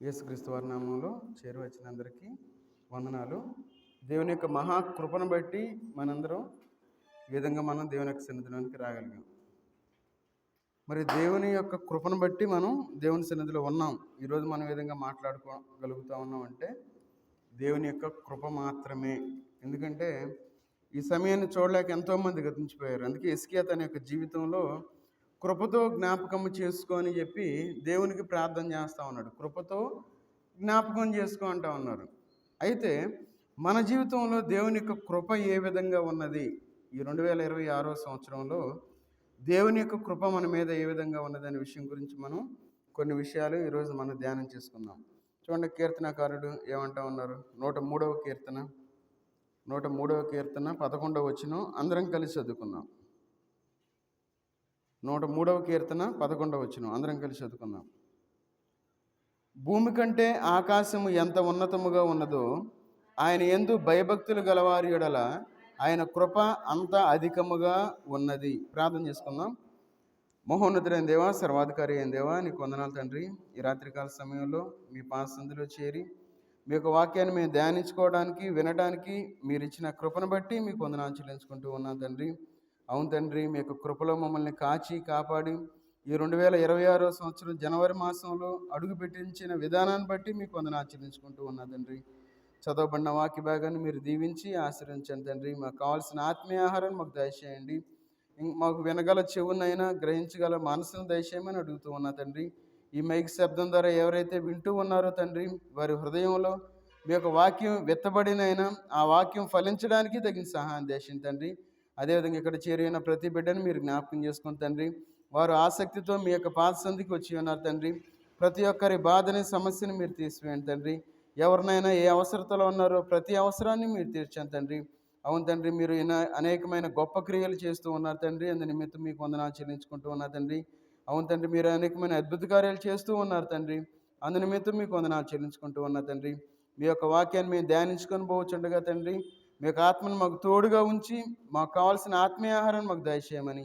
యేసుక్రీస్తు వారి నామంలో చేరువచ్చిన అందరికీ వందనాలు. దేవుని యొక్క మహాకృపను బట్టి మనందరం ఈ విధంగా మనం దేవుని యొక్క సన్నిధిలోనికి రాగలిగాం. మరి దేవుని యొక్క కృపను బట్టి మనం దేవుని సన్నిధిలో ఉన్నాం. ఈరోజు మనం ఈ విధంగా మాట్లాడుకోగలుగుతూ ఉన్నాం అంటే దేవుని యొక్క కృప మాత్రమే. ఎందుకంటే ఈ సమయాన్ని చూడలేక ఎంతోమంది గతించిపోయారు. అందుకే హిజ్కియా తన యొక్క జీవితంలో కృపతో జ్ఞాపకం చేసుకొని చెప్పి దేవునికి ప్రార్థన చేస్తూ ఉన్నాడు. కృపతో జ్ఞాపకం చేసుకో అంటూ ఉన్నారు. అయితే మన జీవితంలో దేవుని యొక్క కృప ఏ విధంగా ఉన్నది, ఈ 2026 సంవత్సరంలో దేవుని యొక్క కృప మన మీద ఏ విధంగా ఉన్నది అనే విషయం గురించి మనం కొన్ని విషయాలు ఈరోజు మనం ధ్యానం చేసుకుందాం. చూడండి, కీర్తనకారుడు ఏమంటా ఉన్నారు. 103వ కీర్తన 11వ వచనం అందరం కలిసి చదువుకుందాం. 103వ కీర్తన 11వ వచనం అందరం కలిసి చదువుకుందాం. భూమి కంటే ఆకాశము ఎంత ఉన్నతముగా ఉన్నదో ఆయన యందు భయభక్తులు గలవారి యెడల ఆయన కృప అంత అధికముగా ఉన్నది. ప్రార్థన చేసుకుందాం. మహోన్నతుడైన దేవా, సర్వాధికారి అయిన దేవా, నీకు వందనాలు తండ్రి. ఈ రాత్రికాల సమయంలో మీ పాసందులో చేరి మీ యొక్క వాక్యాన్ని మేము ధ్యానించుకోవడానికి, వినడానికి మీరు ఇచ్చిన కృపను బట్టి మీకు వందనాలు చెల్లించుకుంటూ ఉన్నాం తండ్రి. అవును తండ్రి, మీ యొక్క కృపలో మమ్మల్ని కాచి కాపాడి ఈ 2026 సంవత్సరం జనవరి మాసంలో అడుగు పెట్టించిన విధానాన్ని బట్టి మీకు వందనాలు చెల్లించుకుంటూ ఉన్నా తండ్రి. చదవబడిన వాక్య భాగాన్ని మీరు దీవించి ఆశీర్వదించండి తండ్రి. మాకు కావాల్సిన ఆత్మీయ ఆహారాన్ని మాకు దయచేయండి. మాకు వినగల చెవునైనా గ్రహించగల మనసును దయచేయమని అడుగుతూ ఉన్నా తండ్రి. ఈ మైక్ శబ్దం ద్వారా ఎవరైతే వింటూ ఉన్నారో తండ్రి, వారి హృదయంలో మీ యొక్క వాక్యం విత్తబడినైనా ఆ వాక్యం ఫలించడానికి తగిన సహాయం దయచేయండి తండ్రి. అదేవిధంగా ఇక్కడ చేరిన ప్రతి బిడ్డను మీరు జ్ఞాపకం చేసుకుని తండ్రి, వారు ఆసక్తితో మీ యొక్క పాద సంధికి వచ్చి ఉన్నారు తండ్రి. ప్రతి ఒక్కరి బాధని, సమస్యని మీరు తీసివేయండి తండ్రి. ఎవరినైనా ఏ అవసరతలో ఉన్నారో ప్రతి అవసరాన్ని మీరు తీర్చండి తండ్రి. అవును తండ్రి, మీరు అనేకమైన గొప్ప క్రియలు చేస్తూ ఉన్నారు తండ్రి. అందు నిమిత్తం మీకు వందనాలు చెల్లించుకుంటూ ఉన్నారు తండ్రి. అవును తండ్రి, మీరు అనేకమైన అద్భుత కార్యాలు చేస్తూ ఉన్నారు తండ్రి. అందు నిమిత్తం మీకు వందనాలు చెల్లించుకుంటూ ఉన్నారు తండ్రి. మీ యొక్క వాక్యాన్ని మేము ధ్యానించుకొని పోవచ్చుండగా తండ్రి, మీ యొక్క ఆత్మను మాకు తోడుగా ఉంచి మాకు కావాల్సిన ఆత్మీయ ఆహారాన్ని మాకు దయచేయమని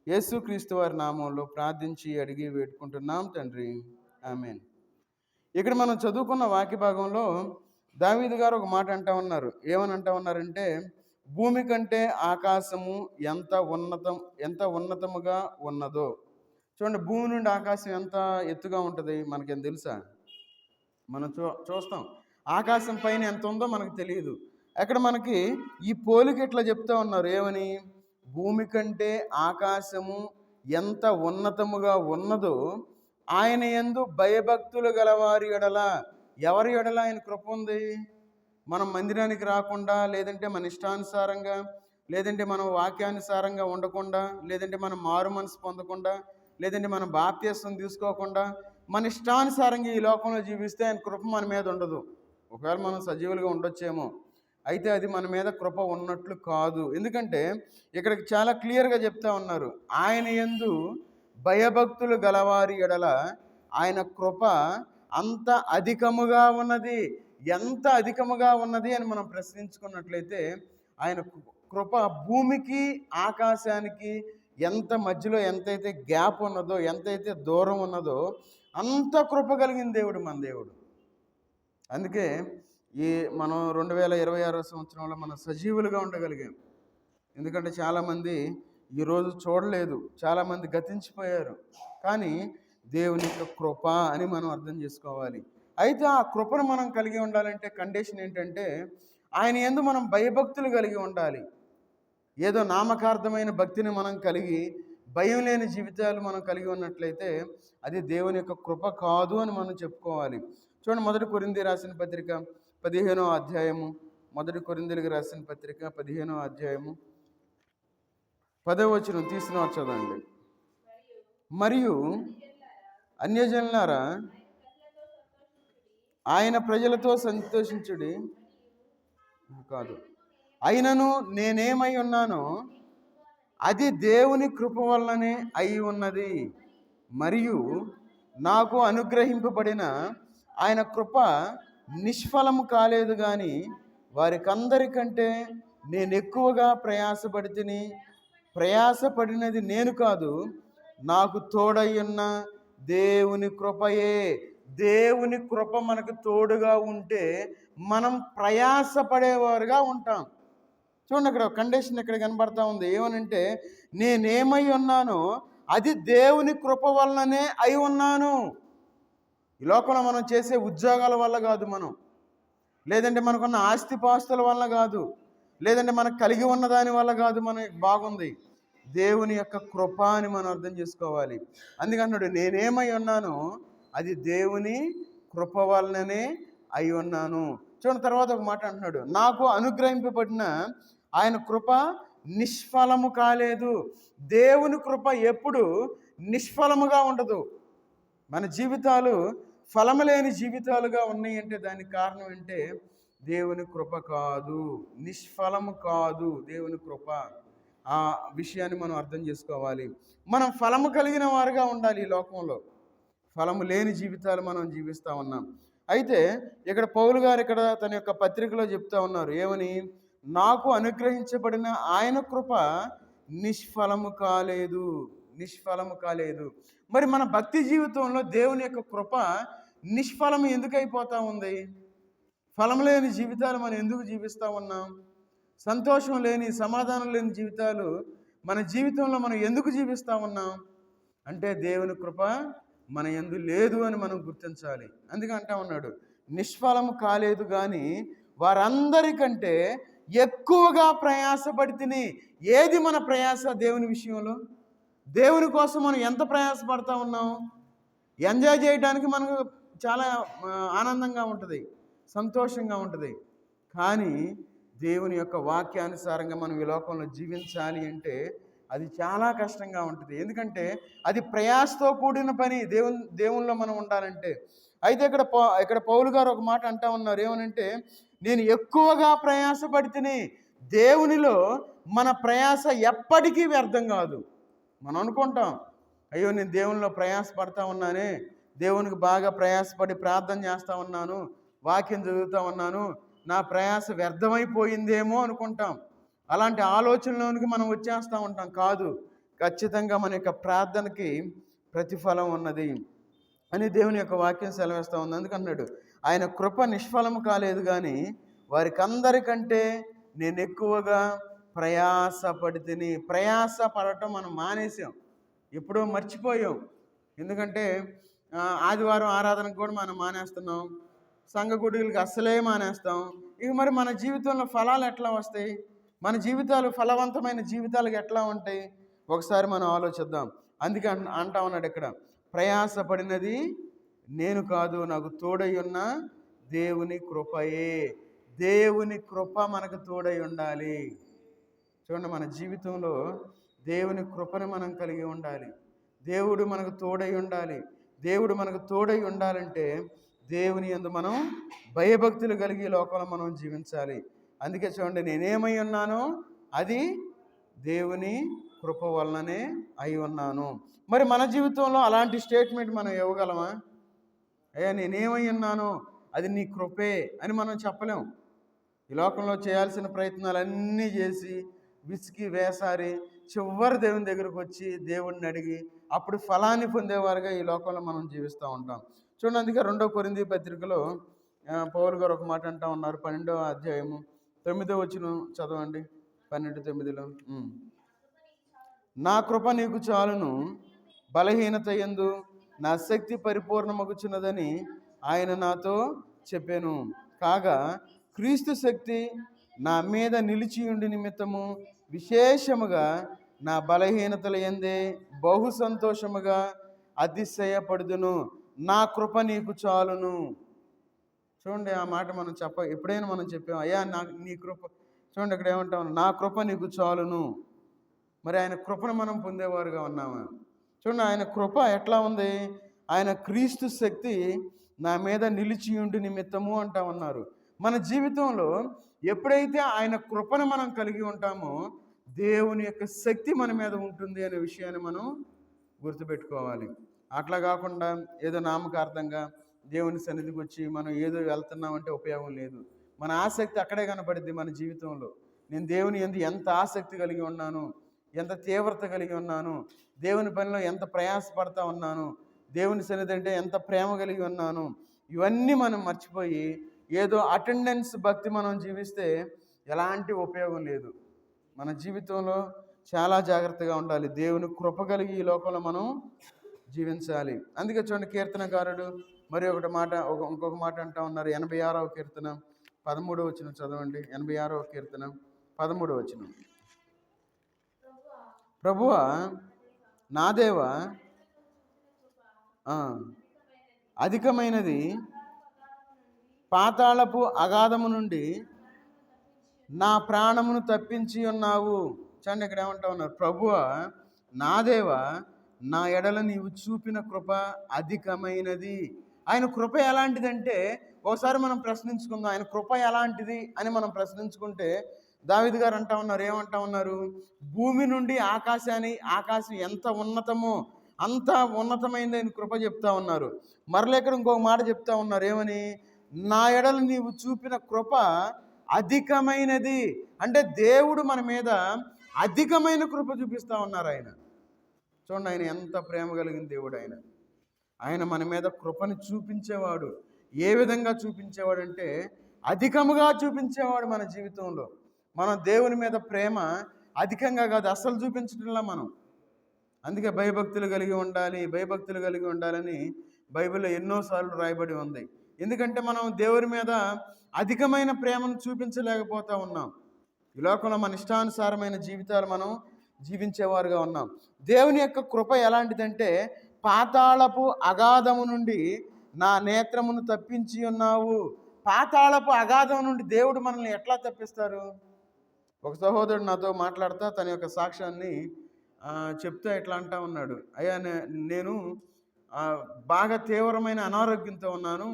యేసుక్రీస్తు వారి నామంలో ప్రార్థించి అడిగి వేడుకుంటున్నాం తండ్రి. ఆమేన్. ఇక్కడ మనం చదువుకున్న వాక్య భాగంలో దావీదు గారు ఒక మాట అంటా ఉన్నారు. ఏమని అంటా ఉన్నారంటే, భూమి కంటే ఆకాశము ఎంత ఉన్నతముగా ఉన్నదో. చూడండి, భూమి నుండి ఆకాశం ఎంత ఎత్తుగా ఉంటుంది మనకేం తెలుసా? మనం చూస్తాం. ఆకాశం పైన ఎంత ఉందో మనకు తెలియదు. అక్కడ మనకి ఈ పోలిక ఇట్లా చెప్తా ఉన్నారు. ఏమని? భూమి కంటే ఆకాశము ఎంత ఉన్నతముగా ఉన్నదో ఆయన యందు భయభక్తులు గలవారి ఎడల. ఎవరి ఎడల ఆయన కృప ఉంది? మనం మందిరానికి రాకుండా, లేదంటే మన ఇష్టానుసారంగా, లేదంటే మనం వాక్యానుసారంగా ఉండకుండా, లేదంటే మనం మారు మనసు పొందకుండా, లేదంటే మనం బాప్తిస్వం తీసుకోకుండా మన ఇష్టానుసారంగా ఈ లోకంలో జీవిస్తే ఆయన కృప మన మీద ఉండదు. ఒకవేళ మనం సజీవులుగా ఉండొచ్చేమో, అయితే అది మన మీద కృప ఉన్నట్లు కాదు. ఎందుకంటే ఇక్కడికి చాలా క్లియర్గా చెప్తా ఉన్నారు, ఆయన యందు భయభక్తులు గలవారి ఎడల ఆయన కృప అంత అధికముగా ఉన్నది. ఎంత అధికముగా ఉన్నది అని మనం ప్రశ్నించుకున్నట్లయితే, ఆయన కృప భూమికి ఆకాశానికి ఎంత మధ్యలో ఎంతైతే గ్యాప్ ఉన్నదో, ఎంతైతే దూరం ఉన్నదో అంత కృప కలిగిన దేవుడు మన దేవుడు. అందుకే మనం 2026 సంవత్సరంలో మనం సజీవులుగా ఉండగలిగాం. ఎందుకంటే చాలామంది ఈరోజు చూడలేదు, చాలామంది గతించిపోయారు. కానీ దేవుని యొక్క కృప అని మనం అర్థం చేసుకోవాలి. అయితే ఆ కృపను మనం కలిగి ఉండాలంటే కండిషన్ ఏంటంటే, ఆయన యందు మనం భయభక్తులు కలిగి ఉండాలి. ఏదో నామకార్థమైన భక్తిని మనం కలిగి భయం లేని జీవితాలు మనం కలిగి ఉన్నట్లయితే అది దేవుని యొక్క కృప కాదు అని మనం చెప్పుకోవాలి. చూడండి, 1 కొరింథీ రాసిన పత్రిక 15వ అధ్యాయము. 1 కొరింథీయులకు రాసిన పత్రిక 15వ అధ్యాయము 10వ వచనం తీసిన చదవండి. మరియు అన్యజనులారా ఆయన ప్రజలతో సంతోషించుడి కాదు, అయినను నేనేమై ఉన్నానో అది దేవుని కృప వల్లనే అయి ఉన్నది. మరియు నాకు అనుగ్రహింపబడిన ఆయన కృప నిష్ఫలము కాలేదు కానీ వారికందరికంటే నేను ఎక్కువగా ప్రయాసపడినది నేను కాదు, నాకు తోడయ్యున్న దేవుని కృపయే. దేవుని కృప మనకు తోడుగా ఉంటే మనం ప్రయాసపడేవారుగా ఉంటాం. చూడండి, అక్కడ కండిషన్ ఇక్కడ కనబడతా ఉంది. ఏమనంటే, నేనేమై ఉన్నానో అది దేవుని కృప వలననే అయి ఉన్నాను. ఈ లోకంలో మనం చేసే ఉద్యోగాల వల్ల కాదు, లేదంటే మనకున్న ఆస్తిపాస్తుల వల్ల కాదు, లేదంటే మనకు కలిగి ఉన్న దాని వల్ల కాదు మనం బాగుంది. దేవుని యొక్క కృప అని మనం అర్థం చేసుకోవాలి. అందుకన్నాడు, నేనేమై ఉన్నానో అది దేవుని కృప వలననే అయి ఉన్నాను. చూడండి, తర్వాత ఒక మాట అంటున్నాడు, నాకు అనుగ్రహింపబడిన ఆయన కృప నిష్ఫలము కాలేదు. దేవుని కృప ఎప్పుడు నిష్ఫలముగా ఉండదు. మన జీవితాలు ఫలము లేని జీవితాలుగా ఉన్నాయి అంటే దానికి కారణం అంటే దేవుని కృప కాదు, నిష్ఫలము కాదు దేవుని కృప. ఆ విషయాన్ని మనం అర్థం చేసుకోవాలి. మనం ఫలము కలిగిన వారుగా ఉండాలి. ఈ లోకంలో ఫలము లేని జీవితాలు మనం జీవిస్తూ ఉన్నాం. అయితే ఇక్కడ పౌలు గారు ఇక్కడ తన యొక్క పత్రికలో చెప్తా ఉన్నారు, ఏమని? నాకు అనుగ్రహించబడిన ఆయన కృప నిష్ఫలము కాలేదు, నిష్ఫలము కాలేదు. మరి మన భక్తి జీవితంలో దేవుని యొక్క కృప నిష్ఫలం ఎందుకు అయిపోతూ ఉంది? ఫలం లేని జీవితాలు మనం ఎందుకు జీవిస్తూ ఉన్నాం? సంతోషం లేని, సమాధానం లేని జీవితాలు మన జీవితంలో మనం ఎందుకు జీవిస్తూ ఉన్నాం అంటే దేవుని కృప మన యందు లేదు అని మనం గుర్తించాలి. అందుకే అంటా ఉన్నాడు, నిష్ఫలము కాలేదు కానీ వారందరికంటే ఎక్కువగా ప్రయాసపడితిని. ఏది మన ప్రయాస దేవుని విషయంలో? దేవుని కోసం మనం ఎంత ప్రయాసపడతా ఉన్నాం? ఎంజాయ్ చేయడానికి మనకు చాలా ఆనందంగా ఉంటుంది, సంతోషంగా ఉంటుంది. కానీ దేవుని యొక్క వాక్యానుసారంగా మనం ఈ లోకంలో జీవించాలి అంటే అది చాలా కష్టంగా ఉంటుంది. ఎందుకంటే అది ప్రయాసతో కూడిన పని దేవునిలో మనం ఉండాలంటే. అయితే ఇక్కడ పౌలు గారు ఒక మాట అంటా ఉన్నారు, ఏమనంటే, నేను ఎక్కువగా ప్రయాసపడితేనే. దేవునిలో మన ప్రయాస ఎప్పటికీ వ్యర్థం కాదు. మనం అనుకుంటాం, అయ్యో నేను దేవునిలో ప్రయాసపడతా ఉన్నానే, దేవునికి బాగా ప్రయాసపడి ప్రార్థన చేస్తూ ఉన్నాను, వాక్యం చదువుతూ ఉన్నాను, నా ప్రయాస వ్యర్థమైపోయిందేమో అనుకుంటాం. అలాంటి ఆలోచనలోనికి మనం వచ్చేస్తూ ఉంటాం. కాదు, ఖచ్చితంగా మన యొక్క ప్రార్థనకి ప్రతిఫలం ఉన్నది అని దేవుని యొక్క వాక్యం సెలవిస్తూ ఉంది. అందుకన్నాడు, ఆయన కృప నిష్ఫలము కాలేదు కానీ వారికి అందరికంటే నేను ఎక్కువగా ప్రయాసపడితిని. ప్రయాస పడటం మనం మానేసాం, ఎప్పుడో మర్చిపోయాం. ఎందుకంటే ఆదివారం ఆరాధనకు కూడా మనం మానేస్తున్నాం, సంఘ గుడులకు అస్సలే మానేస్తాం. ఇక మరి మన జీవితంలో ఫలాలు ఎట్లా వస్తాయి? మన జీవితాలు ఫలవంతమైన జీవితాలకు ఎట్లా ఉంటాయి? ఒకసారి మనం ఆలోచిద్దాం. అందుకే అంటా ఉన్నాడు ఇక్కడ, ప్రయాసపడినది నేను కాదు, నాకు తోడై ఉన్న దేవుని కృపయే. దేవుని కృప మనకు తోడై ఉండాలి. చూడండి, మన జీవితంలో దేవుని కృపను మనం కలిగి ఉండాలి. దేవుడు మనకు తోడై ఉండాలి. దేవుడు మనకు తోడై ఉండాలంటే దేవుని యందు మనం భయభక్తులు కలిగి లోకంలో మనం జీవించాలి. అందుకే చూడండి, నేనేమై ఉన్నానో అది దేవుని కృప వలననే అయి ఉన్నాను. మరి మన జీవితంలో అలాంటి స్టేట్మెంట్ మనం ఇవ్వగలమా? అయ్యా నేనేమై ఉన్నానో అది నీ కృపే అని మనం చెప్పలేం. ఈ లోకంలో చేయాల్సిన ప్రయత్నాలన్నీ చేసి విసికి వేసారి చివరి దేవుని దగ్గరకు వచ్చి దేవుడిని అడిగి అప్పుడు ఫలాన్ని పొందేవారుగా ఈ లోకంలో మనం జీవిస్తూ ఉంటాం. చూడండి, అందుకే 2 కొరింథీ పత్రికలో పౌలు గారు ఒక మాట అంటూ ఉన్నారు, 12వ అధ్యాయము 9వ వచనం చదవండి. 12:9లో, నా కృప నీకు చాలును, బలహీనత యందు నా శక్తి పరిపూర్ణమగుచున్నదని ఆయన నాతో చెప్పాను. కాగా క్రీస్తు శక్తి నా మీద నిలిచియుండి నిమిత్తము విశేషముగా నా బలహీనతల యందే బహు సంతోషముగా అతిశయపడుదును. నా కృప నీకు చాలును. చూడండి, ఆ మాట మనం ఎప్పుడైనా మనం చెప్పాం, అయ్యా నీ కృప. చూడండి, ఇక్కడ ఏమంటాం, నా కృప నీకు చాలును. మరి ఆయన కృపను మనం పొందేవారుగా ఉన్నామా? చూడండి, ఆయన కృప ఎట్లా ఉంది? ఆయన క్రీస్తు శక్తి నా మీద నిలిచియుండి నిమిత్తము అంటా ఉన్నారు. మన జీవితంలో ఎప్పుడైతే ఆయన కృపను మనం కలిగి ఉంటామో దేవుని యొక్క శక్తి మన మీద ఉంటుంది అనే విషయాన్ని మనం గుర్తుపెట్టుకోవాలి. అట్లా కాకుండా ఏదో నామకార్థంగా దేవుని సన్నిధికి వచ్చి మనం ఏదో వెళ్తున్నామంటే ఉపయోగం లేదు. మన ఆసక్తి అక్కడే కనపడుద్ది మన జీవితంలో. నేను దేవుని యందు ఎంత ఆసక్తి కలిగి ఉన్నాను, ఎంత తీవ్రత కలిగి ఉన్నాను, దేవుని పనిలో ఎంత ప్రయాసపడతా ఉన్నాను, దేవుని సన్నిధి అంటే ఎంత ప్రేమ కలిగి ఉన్నాను, ఇవన్నీ మనం మర్చిపోయి ఏదో అటెండెన్స్ భక్తి మనం జీవిస్తే ఎలాంటి ఉపయోగం లేదు. మన జీవితంలో చాలా జాగ్రత్తగా ఉండాలి. దేవుని కృప కలిగి ఈ లోకంలో మనం జీవించాలి. అందుకే చూడండి, కీర్తనకారుడు మరి ఇంకొక మాట అంటా ఉన్నారు. 86వ కీర్తన 13వ వచనం చదవండి. 86వ కీర్తన 13వ వచనం. ప్రభువా నా దేవా, అధికమైనది పాతాళపు అగాధము నుండి నా ప్రాణమును తప్పించి ఉన్నావు. చూడండి, ఇక్కడ ఏమంటా ఉన్నారు, ప్రభువా నా దేవా, నా ఎడల నీవు చూపిన కృప అధికమైనది. ఆయన కృప ఎలాంటిదంటే, ఒకసారి మనం ప్రశ్నించుకుందాం, ఆయన కృప ఎలాంటిది అని మనం ప్రశ్నించుకుంటే దావీదు గారు ఏమంటా ఉన్నారు, భూమి నుండి ఆకాశం ఎంత ఉన్నతమో అంత ఉన్నతమైంది ఆయన కృప చెప్తా ఉన్నారు. మరలా ఇక్కడ ఇంకొక మాట చెప్తా ఉన్నారు, ఏమని, నా ఎడల నీవు చూపిన కృప అధికమైనది. అంటే దేవుడు మన మీద అధికమైన కృప చూపిస్తూ ఉన్నారు. ఆయన చూడండి, ఆయన ఎంత ప్రేమ కలిగిన దేవుడు. ఆయన మన మీద కృపను చూపించేవాడు. ఏ విధంగా చూపించేవాడు అంటే అధికముగా చూపించేవాడు. మన జీవితంలో మనం దేవుని మీద ప్రేమ అధికంగా కాదు, అస్సలు చూపించడంలా మనం. అందుకే భయభక్తులు కలిగి ఉండాలని బైబిల్లో ఎన్నోసార్లు రాయబడి ఉంది. ఎందుకంటే మనం దేవుని మీద అధికమైన ప్రేమను చూపించలేకపోతూ ఉన్నాం. ఈ లోకంలో మన ఇష్టానుసారమైన జీవితాలు మనం జీవించేవారుగా ఉన్నాం. దేవుని యొక్క కృప ఎలాంటిదంటే, పాతాళపు అగాధము నుండి నా నేత్రమును తప్పించి ఉన్నావు. పాతాళపు అగాధం నుండి దేవుడు మనల్ని ఎట్లా తప్పిస్తారు? ఒక సహోదరుడు నాతో మాట్లాడుతూ తన యొక్క సాక్ష్యాన్ని చెప్తే ఎట్లా అంటా ఉన్నాడు, అయ్యా నేను బాగా తీవ్రమైన అనారోగ్యంతో ఉన్నాను,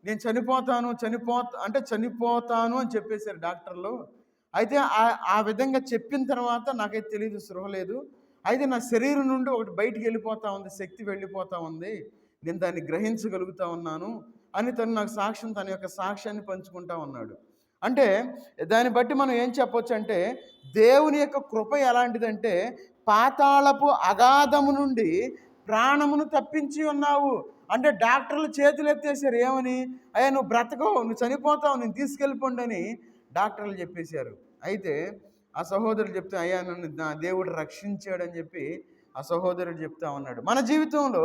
నేను చనిపోతాను అని చెప్పేశారు డాక్టర్లు. అయితే ఆ విధంగా చెప్పిన తర్వాత నాకైతే తెలియదు, స్పృహ లేదు. అయితే నా శరీరం నుండి ఒకటి బయటికి వెళ్ళిపోతూ ఉంది, శక్తి వెళ్ళిపోతూ ఉంది, నేను దాన్ని గ్రహించగలుగుతా ఉన్నాను అని తన యొక్క సాక్ష్యాన్ని పంచుకుంటా ఉన్నాడు. అంటే దాన్ని బట్టి మనం ఏం చెప్పొచ్చు అంటే, దేవుని యొక్క కృప ఎలాంటిదంటే, పాతాళపు అగాధము నుండి ప్రాణమును తప్పించి ఉన్నావు. అంటే డాక్టర్లు చేతులు ఎత్తేసారు, ఏమని, అయ్యా నువ్వు బ్రతకవు, నువ్వు చనిపోతావు, నేను తీసుకెళ్ళిపోండి అని డాక్టర్లు చెప్పేశారు. అయితే ఆ సహోదరుడు చెప్తే, అయ్యా నన్ను నా దేవుడు రక్షించాడని చెప్పి ఆ సహోదరుడు చెప్తా ఉన్నాడు. మన జీవితంలో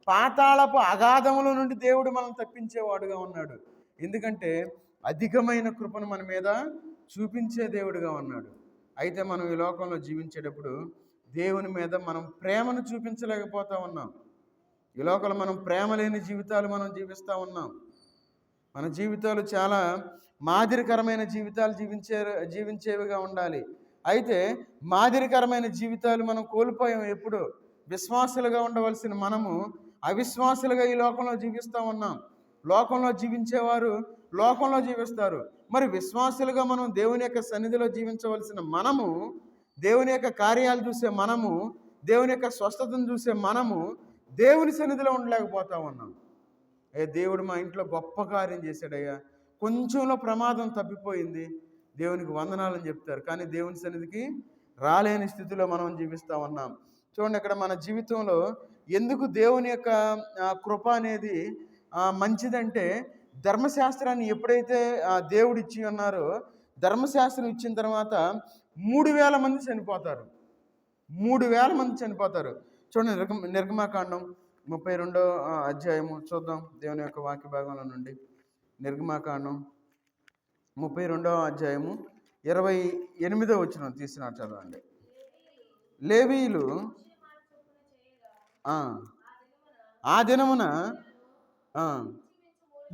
పాతాళపు అగాధముల నుండి దేవుడు మనం తప్పించేవాడుగా ఉన్నాడు. ఎందుకంటే అధికమైన కృపను మన మీద చూపించే దేవుడుగా ఉన్నాడు. అయితే మనం ఈ లోకంలో జీవించేటప్పుడు దేవుని మీద మనం ప్రేమను చూపించలేకపోతా ఉన్నాం. ఈ లోకంలో మనం ప్రేమ లేని జీవితాలు మనం జీవిస్తూ ఉన్నాం. మన జీవితాలు చాలా మాదిరికరమైన జీవితాలు జీవించేవిగా ఉండాలి. అయితే మాదిరికరమైన జీవితాలు మనం కోల్పోయాం. ఎప్పుడు విశ్వాసులుగా ఉండవలసిన మనము అవిశ్వాసులుగా ఈ లోకంలో జీవిస్తూ ఉన్నాం. లోకంలో జీవించేవారు లోకంలో జీవిస్తారు. మరి విశ్వాసులుగా మనం దేవుని యొక్క సన్నిధిలో జీవించవలసిన మనము, దేవుని యొక్క కార్యాలు చూసే మనము, దేవుని యొక్క స్వస్థతను చూసే మనము దేవుని సన్నిధిలో ఉండలేకపోతా ఉన్నాం. దేవుడు మా ఇంట్లో గొప్ప కార్యం చేశాడయ్యా, కొంచెంలో ప్రమాదం తప్పిపోయింది, దేవునికి వందనాలని చెప్తారు, కానీ దేవుని సన్నిధికి రాలేని స్థితిలో మనం జీవిస్తూ ఉన్నాం. చూడండి, ఇక్కడ మన జీవితంలో ఎందుకు దేవుని యొక్క కృప అనేది మంచిదంటే, ధర్మశాస్త్రాన్ని ఎప్పుడైతే దేవుడు ఇచ్చి ఉన్నారో, ధర్మశాస్త్రం ఇచ్చిన తర్వాత 3000 మంది చనిపోతారు. 3000 మంది చనిపోతారు. చూడండి, నిర్గమాకాండం 32వ అధ్యాయము చూద్దాం, దేవుని యొక్క వాక్య భాగంలో నుండి. నిర్గమాకాండం 32వ అధ్యాయము 28వ వచనం తీసిన చదవండి. లేవీయులు ఆ దినమున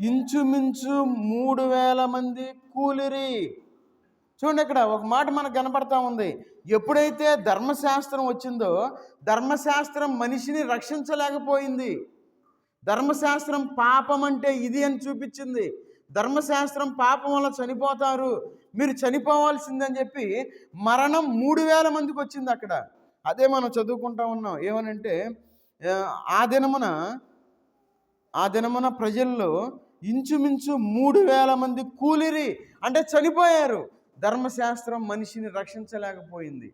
ఇంచుమించు 3000 మంది కూలిరి. చూడండి, ఇక్కడ ఒక మాట మనకు కనపడతా ఉంది. ఎప్పుడైతే ధర్మశాస్త్రం వచ్చిందో, ధర్మశాస్త్రం మనిషిని రక్షించలేకపోయింది. ధర్మశాస్త్రం పాపం అంటే ఇది అని చూపించింది. ధర్మశాస్త్రం పాపం వల్ల చనిపోతారు, మీరు చనిపోవాల్సిందని చెప్పి మరణం 3000 మందికి వచ్చింది అక్కడ. అదే మనం చదువుకుంటా ఉన్నాం. ఏమనంటే, ఆ దినమున ప్రజల్లో ఇంచుమించు 3000 మంది కూలిరి, అంటే చనిపోయారు. ధర్మశాస్త్రం మనిషిని రక్షించలేకపోయింది.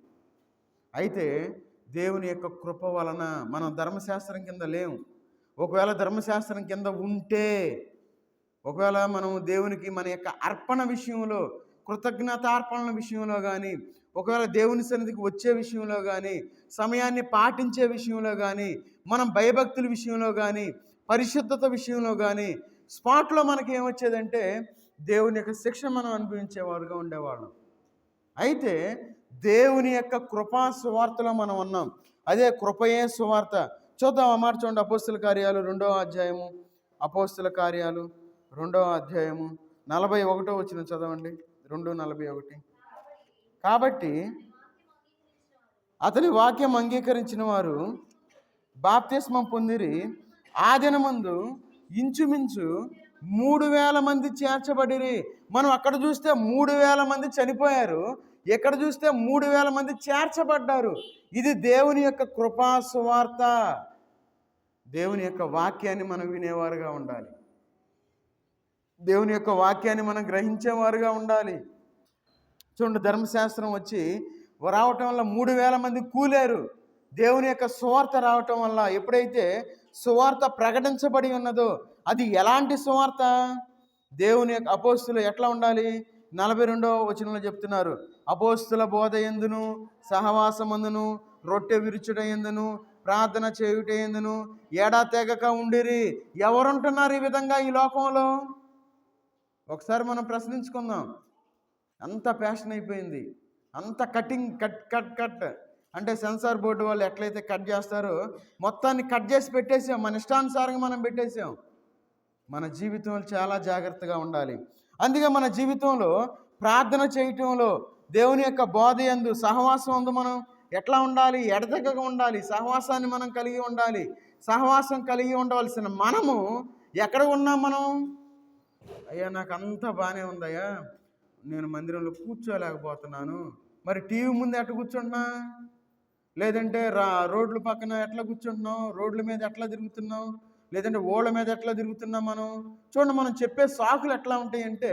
అయితే దేవుని యొక్క కృప వలన మనం ధర్మశాస్త్రం కింద లేము. ఒకవేళ ధర్మశాస్త్రం కింద ఉంటే, ఒకవేళ మనం దేవునికి మన యొక్క అర్పణ విషయంలో, కృతజ్ఞతార్పణల విషయంలో కానీ, ఒకవేళ దేవుని సన్నిధికి వచ్చే విషయంలో కానీ, సమయాన్ని పాటించే విషయంలో కానీ, మనం భయభక్తుల విషయంలో కానీ, పరిశుద్ధత విషయంలో కానీ స్పాట్లో మనకి ఏమొచ్చేదంటే దేవుని యొక్క శిక్ష మనం అనుభవించేవారుగా ఉండేవాళ్ళం. అయితే దేవుని యొక్క కృపా సువార్తలో మనం ఉన్నాం. అదే కృపయే సువార్త. చూద్దాం ఆ మాట చూడండి. అపోస్తుల కార్యాలు 2వ అధ్యాయము, అపోస్తుల కార్యాలు 2వ అధ్యాయము 41వ వచనం చదవండి. 2:41. కాబట్టి అతని వాక్యం అంగీకరించిన వారు బాప్తిస్మం పొందిరి. ఆ దినమందు ఇంచుమించు 3,000 మంది చేర్చబడిరి. మనం అక్కడ చూస్తే 3,000 మంది చనిపోయారు, ఎక్కడ చూస్తే 3,000 మంది చేర్చబడ్డారు. ఇది దేవుని యొక్క కృపా సువార్త. దేవుని యొక్క వాక్యాన్ని మనం వినేవారుగా ఉండాలి. దేవుని యొక్క వాక్యాన్ని మనం గ్రహించేవారుగా ఉండాలి. చూడండి, ధర్మశాస్త్రం వచ్చి రావటం వల్ల 3,000 మంది కూలారు. దేవుని యొక్క సువార్త రావటం వల్ల, ఎప్పుడైతే సువార్త ప్రకటించబడి ఉన్నదో, అది ఎలాంటి సువార్త? దేవుని యొక్క అపోస్తులు ఎట్లా ఉండాలి? 42వ వచనంలో చెప్తున్నారు, అపోస్తుల బోధ యందును, సహవాసమందును, రొట్టె విరుచుట యందును, ప్రార్థన చేయుట యందును ఎడతెగక ఉండిరి. ఎవరుంటున్నారు ఈ విధంగా ఈ లోకంలో? ఒకసారి మనం ప్రశ్నించుకుందాం. అంత ప్యాషన్ అయిపోయింది, అంత కటింగ్, కట్ అంటే సెన్సార్ బోర్డు వాళ్ళు ఎట్లయితే కట్ చేస్తారో మొత్తాన్ని కట్ చేసి పెట్టేసాం, మన ఇష్టానుసారంగా మనం పెట్టేసాం. మన జీవితంలో చాలా జాగ్రత్తగా ఉండాలి. అందుకే మన జీవితంలో ప్రార్థన చేయటంలో, దేవుని యొక్క బోధ యందు, సహవాసం యందు మనం ఎట్లా ఉండాలి? ఎడతెగక ఉండాలి. సహవాసాన్ని మనం కలిగి ఉండాలి. సహవాసం కలిగి ఉండవలసిన మనము ఎక్కడ ఉన్నాం? మనం, అయ్యా నాకు అంతా బాగానే ఉందయ్యా, నేను మందిరంలో కూర్చోలేకపోతున్నాను, మరి టీవీ ముందు ఎట్లా కూర్చుంటున్నా? లేదంటే రోడ్ల పక్కన ఎట్లా కూర్చుంటున్నాం? రోడ్ల మీద ఎట్లా తిరుగుతున్నాం? లేదంటే ఓళ్ళ మీద ఎట్లా తిరుగుతున్నాం? మనం చూడండి, మనం చెప్పే సాకులు ఎట్లా ఉంటాయంటే,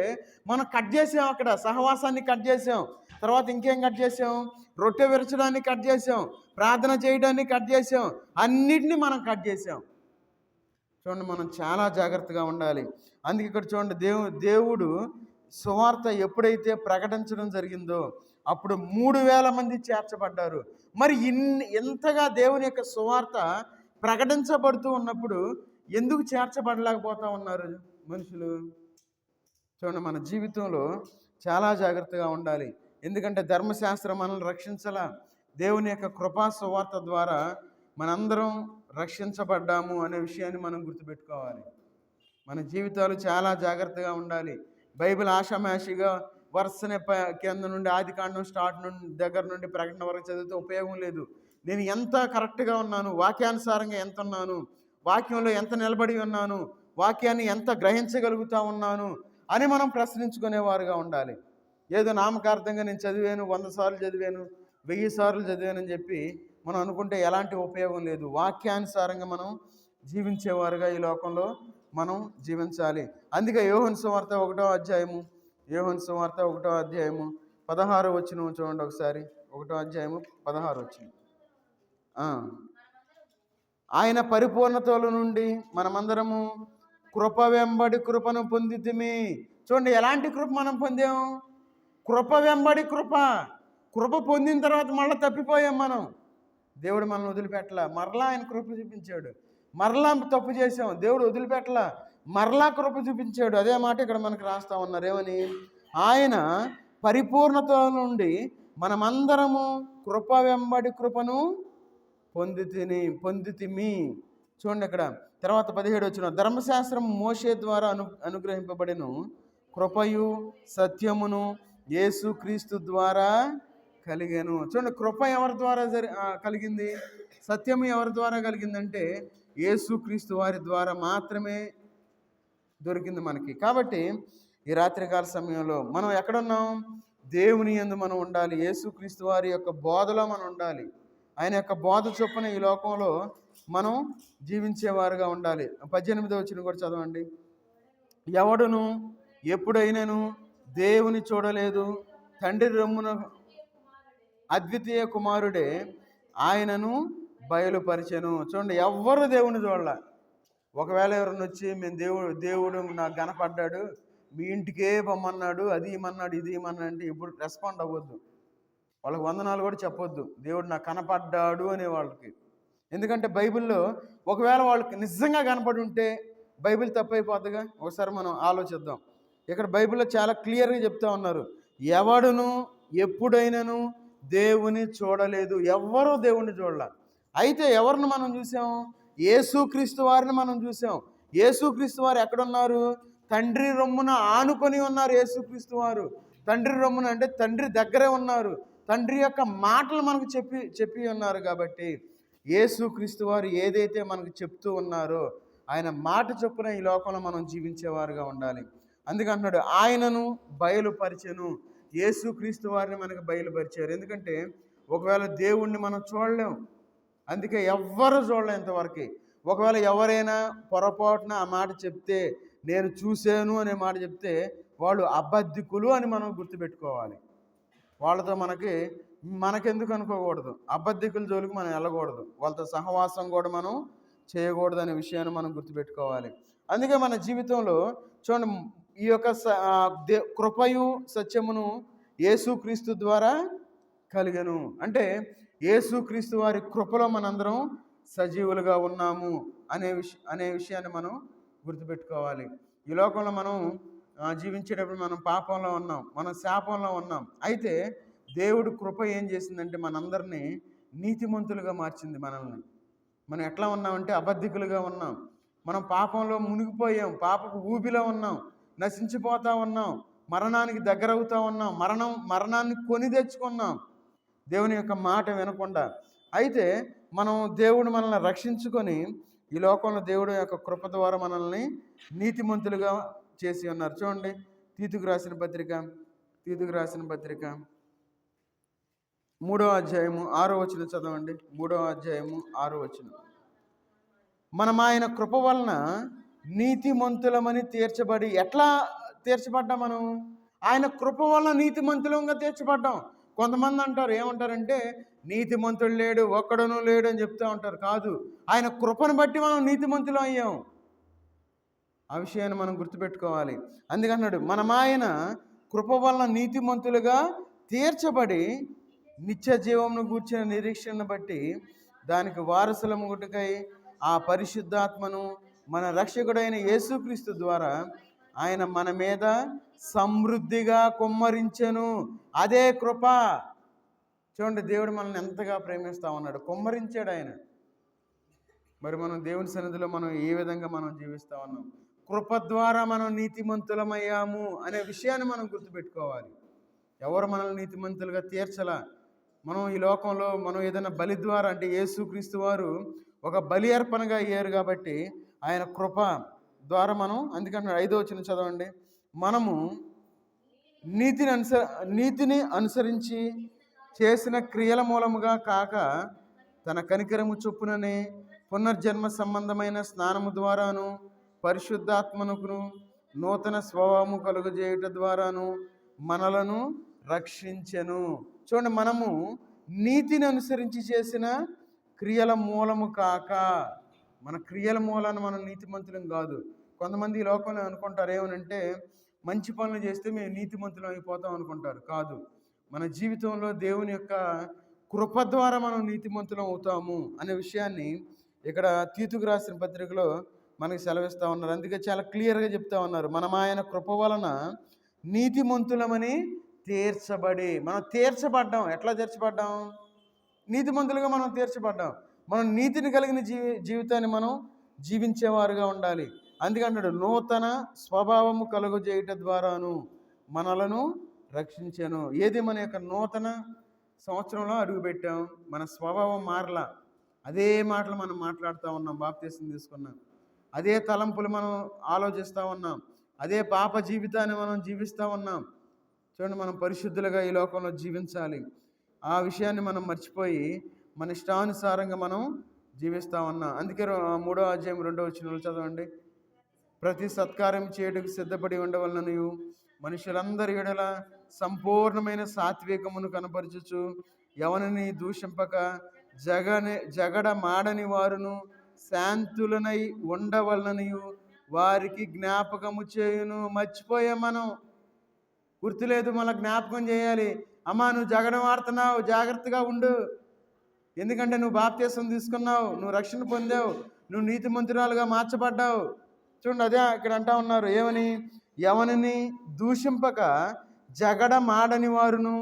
మనం కట్ చేసాం, అక్కడ సహవాసాన్ని కట్ చేసాం, తర్వాత ఇంకేం కట్ చేసాం? రొట్టె విరచడాన్ని కట్ చేసాం, ప్రార్థన చేయడాన్ని కట్ చేసాం, అన్నిటినీ మనం కట్ చేసాం. చూడండి, మనం చాలా జాగ్రత్తగా ఉండాలి. అందుకే ఇక్కడ చూడండి, దేవుడు సువార్త ఎప్పుడైతే ప్రకటించడం జరిగిందో అప్పుడు 3,000 మంది చేర్చబడ్డారు. మరి ఎంతగా దేవుని యొక్క సువార్త ప్రకటించబడుతూ ఉన్నప్పుడు ఎందుకు చేర్చబడలేకపోతా ఉన్నారు మనుషులు? చూడండి, మన జీవితంలో చాలా జాగ్రత్తగా ఉండాలి. ఎందుకంటే ధర్మశాస్త్రం మనల్ని రక్షించాల. దేవుని యొక్క కృపా సువార్త ద్వారా మనందరం రక్షించబడ్డాము అనే విషయాన్ని మనం గుర్తుపెట్టుకోవాలి. మన జీవితాలు చాలా జాగ్రత్తగా ఉండాలి. బైబిల్ ఆషామాషిగా వరుసనే కింద నుండి ఆదికాండం స్టార్ట్ దగ్గర నుండి ప్రకటన వరకు చదివితే ఉపయోగం లేదు. నేను ఎంత కరెక్ట్గా ఉన్నాను, వాక్యానుసారంగా ఎంత ఉన్నాను, వాక్యంలో ఎంత నిలబడి ఉన్నాను, వాక్యాన్ని ఎంత గ్రహించగలుగుతా ఉన్నాను అని మనం ప్రశ్నించుకునేవారుగా ఉండాలి. ఏదో నామకార్థంగా నేను చదివాను, 100 సార్లు చదివాను, 1000 సార్లు చదివానని చెప్పి మనం అనుకుంటే ఎలాంటి ఉపయోగం లేదు. వాక్యానుసారంగా మనం జీవించేవారుగా ఈ లోకంలో మనం జీవించాలి. అందుకే యోహాను సువార్త 1వ అధ్యాయము, యోహాను సువార్త 1వ అధ్యాయము 16వ వచనం చూడండి ఒకసారి. 1వ అధ్యాయము 16వ వచనం. ఆయన పరిపూర్ణతల నుండి మనమందరము కృప వెంబడి కృపను పొందితిమి. చూడండి, ఎలాంటి కృప మనం పొందాం? కృప వెంబడి కృప. కృప పొందిన తర్వాత మళ్ళీ తప్పిపోయాం మనం. దేవుడు మనల్ని వదిలిపెట్టలా, మరలా ఆయన కృప చూపించాడు. మరలా తప్పు చేసాం, దేవుడు వదిలిపెట్టలా, మరలా కృప చూపించాడు. అదే మాట ఇక్కడ మనకు రాస్తా ఉన్నారు. ఏమని? ఆయన పరిపూర్ణత నుండి మనమందరము కృప వెంబడి కృపను పొందితిమి. చూడండి ఇక్కడ తర్వాత 17 వచ్చిన, ధర్మశాస్త్రం మోషే ద్వారా అనుగ్రహింపబడిను, కృపయు సత్యమును యేసు క్రీస్తు ద్వారా కలిగాను. చూడండి, కృప ఎవరి ద్వారా కలిగింది? సత్యము ఎవరి ద్వారా కలిగిందంటే యేసు క్రీస్తు వారి ద్వారా మాత్రమే దొరికింది మనకి. కాబట్టి ఈ రాత్రికాల సమయంలో మనం ఎక్కడున్నాం? దేవుని యందు మనం ఉండాలి. యేసు క్రీస్తు వారి యొక్క బోధలో మనం ఉండాలి. ఆయన యొక్క బోధ చొప్పున ఈ లోకంలో మనం జీవించేవారుగా ఉండాలి. 18వ వచనం కూడా చదవండి. ఎవడును ఎప్పుడైనాను దేవుని చూడలేదు, తండ్రి రొమ్మున అద్వితీయ కుమారుడే ఆయనను బయలుపరిచెను. చూడండి, ఎవ్వరు దేవుని చూడాల. ఒకవేళ ఎవరైనా వచ్చి మేము దేవుడు నాకు కనపడ్డాడు, మీ ఇంటికే పొమ్మన్నాడు, అది ఇమ్మన్నాడు, ఇది ఇమ్మన్నాడు అంటే ఇప్పుడు రెస్పాండ్ అవ్వద్దు. వాళ్ళకి వందనాలు కూడా చెప్పొద్దు, దేవుడు నాకు కనపడ్డాడు అనే వాళ్ళకి. ఎందుకంటే బైబిల్లో ఒకవేళ వాళ్ళకి నిజంగా కనపడి ఉంటే బైబిల్ తప్పైపోద్దిగా. ఒకసారి మనం ఆలోచిద్దాం. ఇక్కడ బైబిల్లో చాలా క్లియర్గా చెప్తా ఉన్నారు, ఎవడును ఎప్పుడైనాను దేవుని చూడలేదు, ఎవ్వరూ దేవుణ్ణి చూడలే. అయితే ఎవరిని మనం చూసాం? యేసుక్రీస్తు వారిని మనం చూసాం. యేసుక్రీస్తు వారు ఎక్కడున్నారు? తండ్రి రొమ్మున ఆనుకొని ఉన్నారు. యేసుక్రీస్తు వారు తండ్రి రొమ్మున అంటే తండ్రి దగ్గరే ఉన్నారు. తండ్రి యొక్క మాటలు మనకు చెప్పి ఉన్నారు. కాబట్టి యేసుక్రీస్తు వారు ఏదైతే మనకు చెప్తూ ఉన్నారో ఆయన మాట చొప్పున ఈ లోకంలో మనం జీవించేవారుగా ఉండాలి. అందుకంటున్నాడు ఆయనను బయలుపరిచెను. యేసుక్రీస్తు వారిని మనకు బయలుపరిచారు. ఎందుకంటే ఒకవేళ దేవుణ్ణి మనం చూడలేం, అందుకే ఎవ్వరు చూడలేం ఇంతవరకు. ఒకవేళ ఎవరైనా పొరపాటున ఆ మాట చెప్తే, నేను చూశాను అనే మాట చెప్తే, వాళ్ళు అబద్ధికులు అని మనం గుర్తుపెట్టుకోవాలి. వాళ్ళతో మనకెందుకు అనుకోకూడదు, అబద్ధికుల జోలికి మనం వెళ్ళకూడదు, వాళ్ళతో సహవాసం కూడా మనం చేయకూడదు అనే విషయాన్ని మనం గుర్తుపెట్టుకోవాలి. అందుకే మన జీవితంలో చూడండి, ఈ యొక్క కృపయు సత్యమును యేసుక్రీస్తు ద్వారా కలిగను. అంటే యేసుక్రీస్తు వారి కృపలో మనందరం సజీవులుగా ఉన్నాము అనే విషయాన్ని మనం గుర్తుపెట్టుకోవాలి. ఈ లోకంలో మనం జీవించేటప్పుడు మనం పాపంలో ఉన్నాం, మనం శాపంలో ఉన్నాం. అయితే దేవుడు కృప ఏం చేసిందంటే మనందరినీ నీతిమంతులుగా మార్చింది. మనం ఎట్లా ఉన్నామంటే అబద్ధికులుగా ఉన్నాం, మనం పాపంలో మునిగిపోయాం, పాపపు ఊబిలో ఉన్నాం, నశించిపోతా ఉన్నాం, మరణానికి దగ్గరవుతా ఉన్నాం, మరణాన్ని కొని తెచ్చుకున్నాం దేవుని యొక్క మాట వినకుండా. అయితే దేవుడు మనల్ని రక్షించుకొని ఈ లోకంలో దేవుడు యొక్క కృప ద్వారా మనల్ని నీతిమంతులుగా చేసి ఉన్నారు. చూడండి, తీతుకు రాసిన పత్రిక 3వ అధ్యాయము 6వ వచనం చదవండి. 3వ అధ్యాయము 6వ వచనం. మనం ఆయన కృప వలన నీతిమంతులమని తీర్చబడి. ఎట్లా తీర్చబడ్డాం? మనం ఆయన కృప వలన నీతిమంతులంగా తీర్చబడ్డాం. కొంతమంది అంటారు, ఏమంటారంటే నీతిమంతుడు లేడు, ఒక్కడనూ లేడు అని చెప్తూ ఉంటారు. కాదు, ఆయన కృపను బట్టి మనం నీతిమంతులం అయ్యాం. ఆ విషయాన్ని మనం గుర్తుపెట్టుకోవాలి. అందుకన్నాడు, మనం ఆయన కృప వలన నీతిమంతులుగా తీర్చబడి నిత్య జీవమును గూర్చిన నిరీక్షణను బట్టి దానికి వారసులముగుటకై ఆ పరిశుద్ధాత్మను మన రక్షకుడైన యేసుక్రీస్తు ద్వారా ఆయన మన మీద సమృద్ధిగా కుమ్మరించెను. అదే కృప. చూడండి, దేవుడు మనల్ని ఎంతగా ప్రేమిస్తా ఉన్నాడు, కుమ్మరించాడు ఆయన. మరి మనం దేవుని సన్నిధిలో మనం ఏ విధంగా మనం జీవిస్తా ఉన్నాం? కృప ద్వారా మనం నీతిమంతులమయ్యాము అనే విషయాన్ని మనం గుర్తుపెట్టుకోవాలి. ఎవరు మనల్ని నీతిమంతులుగా తీర్చలా. మనం ఈ లోకంలో మనం ఏదైనా బలి ద్వారా, అంటే యేసుక్రీస్తు వారు ఒక బలి అర్పణగా అయ్యారు కాబట్టి ఆయన కృప ద్వారా మనం, అందుకని 5వ వచనం చదవండి. మనము నీతిని అనుసరించి చేసిన క్రియల మూలముగా కాక తన కనికరము చొప్పుననే పునర్జన్మ సంబంధమైన స్నానము ద్వారాను పరిశుద్ధాత్మనుకును నూతన స్వభావము కలుగజేయుట ద్వారాను మనలను రక్షించెను. చూడండి, మనము నీతిని అనుసరించి చేసిన క్రియల మూలము కాక, మన క్రియల మూలాన మనం నీతిమంతులం కాదు. కొంతమంది ఈ లోకంలో అనుకుంటారు ఏమనంటే, మంచి పనులు చేస్తే మేము నీతిమంతులం అయిపోతాం అనుకుంటారు. కాదు, మన జీవితంలో దేవుని యొక్క కృప ద్వారా మనం నీతిమంతులం అవుతాము అనే విషయాన్ని ఇక్కడ తీతుకు రాసిన పత్రికలో మనకి సెలవిస్తూ ఉన్నారు. అందుకే చాలా క్లియర్గా చెప్తా ఉన్నారు, మనం ఆయన కృప వలన నీతిమంతులమని తీర్చబడి. మనం తీర్చబడ్డాం. ఎట్లా తీర్చబడ్డాం? నీతిమంతులుగా మనం తీర్చబడ్డాం. మనం నీతిని కలిగిన జీవితాన్ని మనం జీవించేవారుగా ఉండాలి. అందుకంటాడు, నూతన స్వభావము కలుగజేయుట ద్వారాను మనలను రక్షించాను. ఏది మన యొక్క నూతన సంవత్సరంలో అడుగుపెట్టాం, మన స్వభావం మారలా. అదే మాటలు మనం మాట్లాడుతూ ఉన్నాం, బాప్తీసం తీసుకున్నాం. అదే తలంపులు మనం ఆలోచిస్తూ ఉన్నాం, అదే పాప జీవితాన్ని మనం జీవిస్తూ ఉన్నాం. చూడండి, మనం పరిశుద్ధులుగా ఈ లోకంలో జీవించాలి. ఆ విషయాన్ని మనం మర్చిపోయి మన ఇష్టానుసారంగా మనం జీవిస్తూ ఉన్నాం. అందుకే 3వ అధ్యాయం 2వ వచనంలో చదవండి. ప్రతి సత్కారం చేయడానికి సిద్ధపడి ఉండవలననియు మనుషులందరి ఎడల సంపూర్ణమైన సాత్వికమును కనపరచుచు ఎవరిని దూషింపక జగడ మాడని వారును శాంతులనై ఉండవలననియు వారికి జ్ఞాపకము చేయును. మర్చిపోయాం మనం, గుర్తులేదు, మళ్ళీ జ్ఞాపకం చేయాలి. అమ్మా నువ్వు జగడం ఆడుతున్నావు, జాగ్రత్తగా ఉండు. ఎందుకంటే నువ్వు బాప్తీసం తీసుకున్నావు, నువ్వు రక్షణ పొందావు, నువ్వు నీతిమంతురాలుగా మార్చబడ్డావు. చూడండి, అదే ఇక్కడ అంటా ఉన్నారు, ఏమని? ఎవరిని దూషింపక జగడమాడని వారును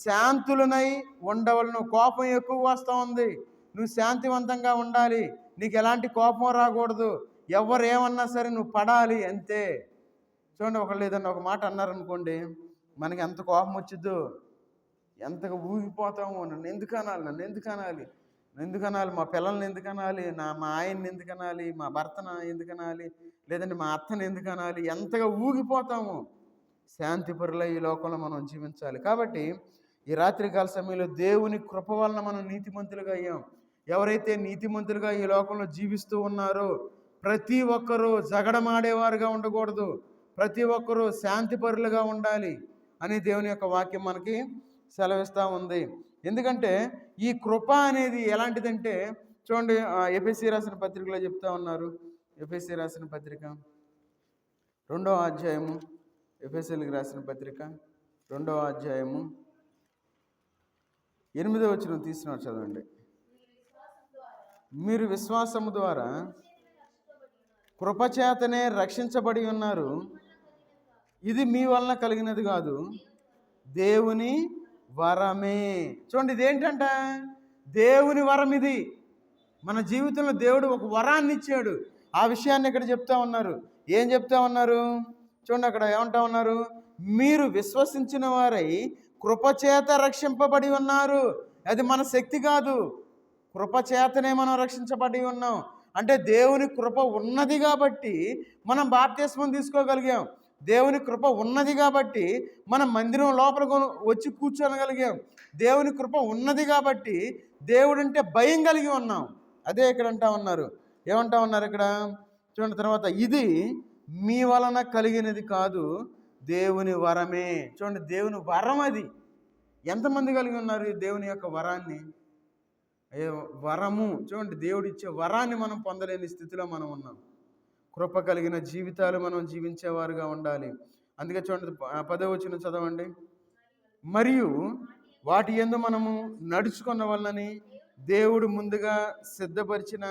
శాంతులనై ఉండవలను. కోపం ఎక్కువ వస్తూ ఉంది, నువ్వు శాంతివంతంగా ఉండాలి, నీకు ఎలాంటి కోపం రాకూడదు, ఎవరు ఏమన్నా సరే నువ్వు పడాలి అంతే. చూడండి, ఒకళ్ళు ఏదన్నా ఒక మాట అన్నారనుకోండి, మనకి ఎంత కోపం వచ్చిద్దో, ఎంతగా ఊగిపోతాము. నన్ను ఎందుకు అనాలి, మా పిల్లల్ని ఎందుకు అనాలి, మా ఆయన్ని ఎందుకు అనాలి, మా భర్తను ఎందుకు అనాలి, లేదంటే మా అత్తని ఎందుకు అనాలి, ఎంతగా ఊగిపోతాము. శాంతిపరులై ఈ లోకంలో మనం జీవించాలి. కాబట్టి ఈ రాత్రికాల సమయంలో దేవుని కృప వలన మనం నీతిమంతులుగా అయ్యాం. ఎవరైతే నీతిమంతులుగా ఈ లోకంలో జీవిస్తూ ఉన్నారో ప్రతి ఒక్కరూ జగడమాడేవారుగా ఉండకూడదు, ప్రతి ఒక్కరూ శాంతిపరులుగా ఉండాలి అని దేవుని యొక్క వాక్యం మనకి సెలవిస్తూ ఉంది. ఎందుకంటే ఈ కృప అనేది ఎలాంటిదంటే, చూడండి, ఎఫెసీ రాసిన పత్రికలో చెప్తా ఉన్నారు. ఎఫెసీ రాసిన పత్రిక 2వ అధ్యాయము, ఎఫెసీలకు రాసిన పత్రిక 2వ అధ్యాయము 8వ వచనం తీసినారు, చదవండి. మీరు విశ్వాసము ద్వారా కృపచేతనే రక్షించబడి ఉన్నారు, ఇది మీ వలన కలిగినది కాదు, దేవుని వరమే. చూడండి, ఇదేంటంట? దేవుని వరం. ఇది మన జీవితంలో దేవుడు ఒక వరాన్ని ఇచ్చాడు. ఆ విషయాన్ని ఇక్కడ చెప్తా ఉన్నారు. ఏం చెప్తా ఉన్నారు? చూడండి, అక్కడ ఏమంటా ఉన్నారు? మీరు విశ్వసించిన వారై కృపచేత రక్షింపబడి ఉన్నారు. అది మన శక్తి కాదు, కృపచేతనే మనం రక్షించబడి ఉన్నాం. అంటే దేవుని కృప ఉన్నది కాబట్టి మనం బాప్తిస్మం తీసుకోగలిగాం. దేవుని కృప ఉన్నది కాబట్టి మనం మందిరం లోపలికి వచ్చి కూర్చోనగలిగాం. దేవుని కృప ఉన్నది కాబట్టి దేవుడంటే భయం కలిగి ఉన్నాం. అదే ఇక్కడ అంటా ఉన్నారు. ఏమంటా ఉన్నారు ఇక్కడ? చూడండి, తర్వాత, ఇది మీ వలన కలిగినది కాదు, దేవుని వరమే. చూడండి, దేవుని వరం అది. ఎంతమంది కలిగి ఉన్నారు ఈ దేవుని యొక్క వరాన్ని? వరము. చూడండి, దేవుడిచ్చే వరాన్ని మనం పొందలేని స్థితిలో మనం ఉన్నాం. కృప కలిగిన జీవితాలు మనం జీవించేవారుగా ఉండాలి. అందుకే చూడండి, 10వ వచనం చదవండి. మరియు వాటి యందు మనము నడుచుకున్న వలనని దేవుడు ముందుగా సిద్ధపరిచిన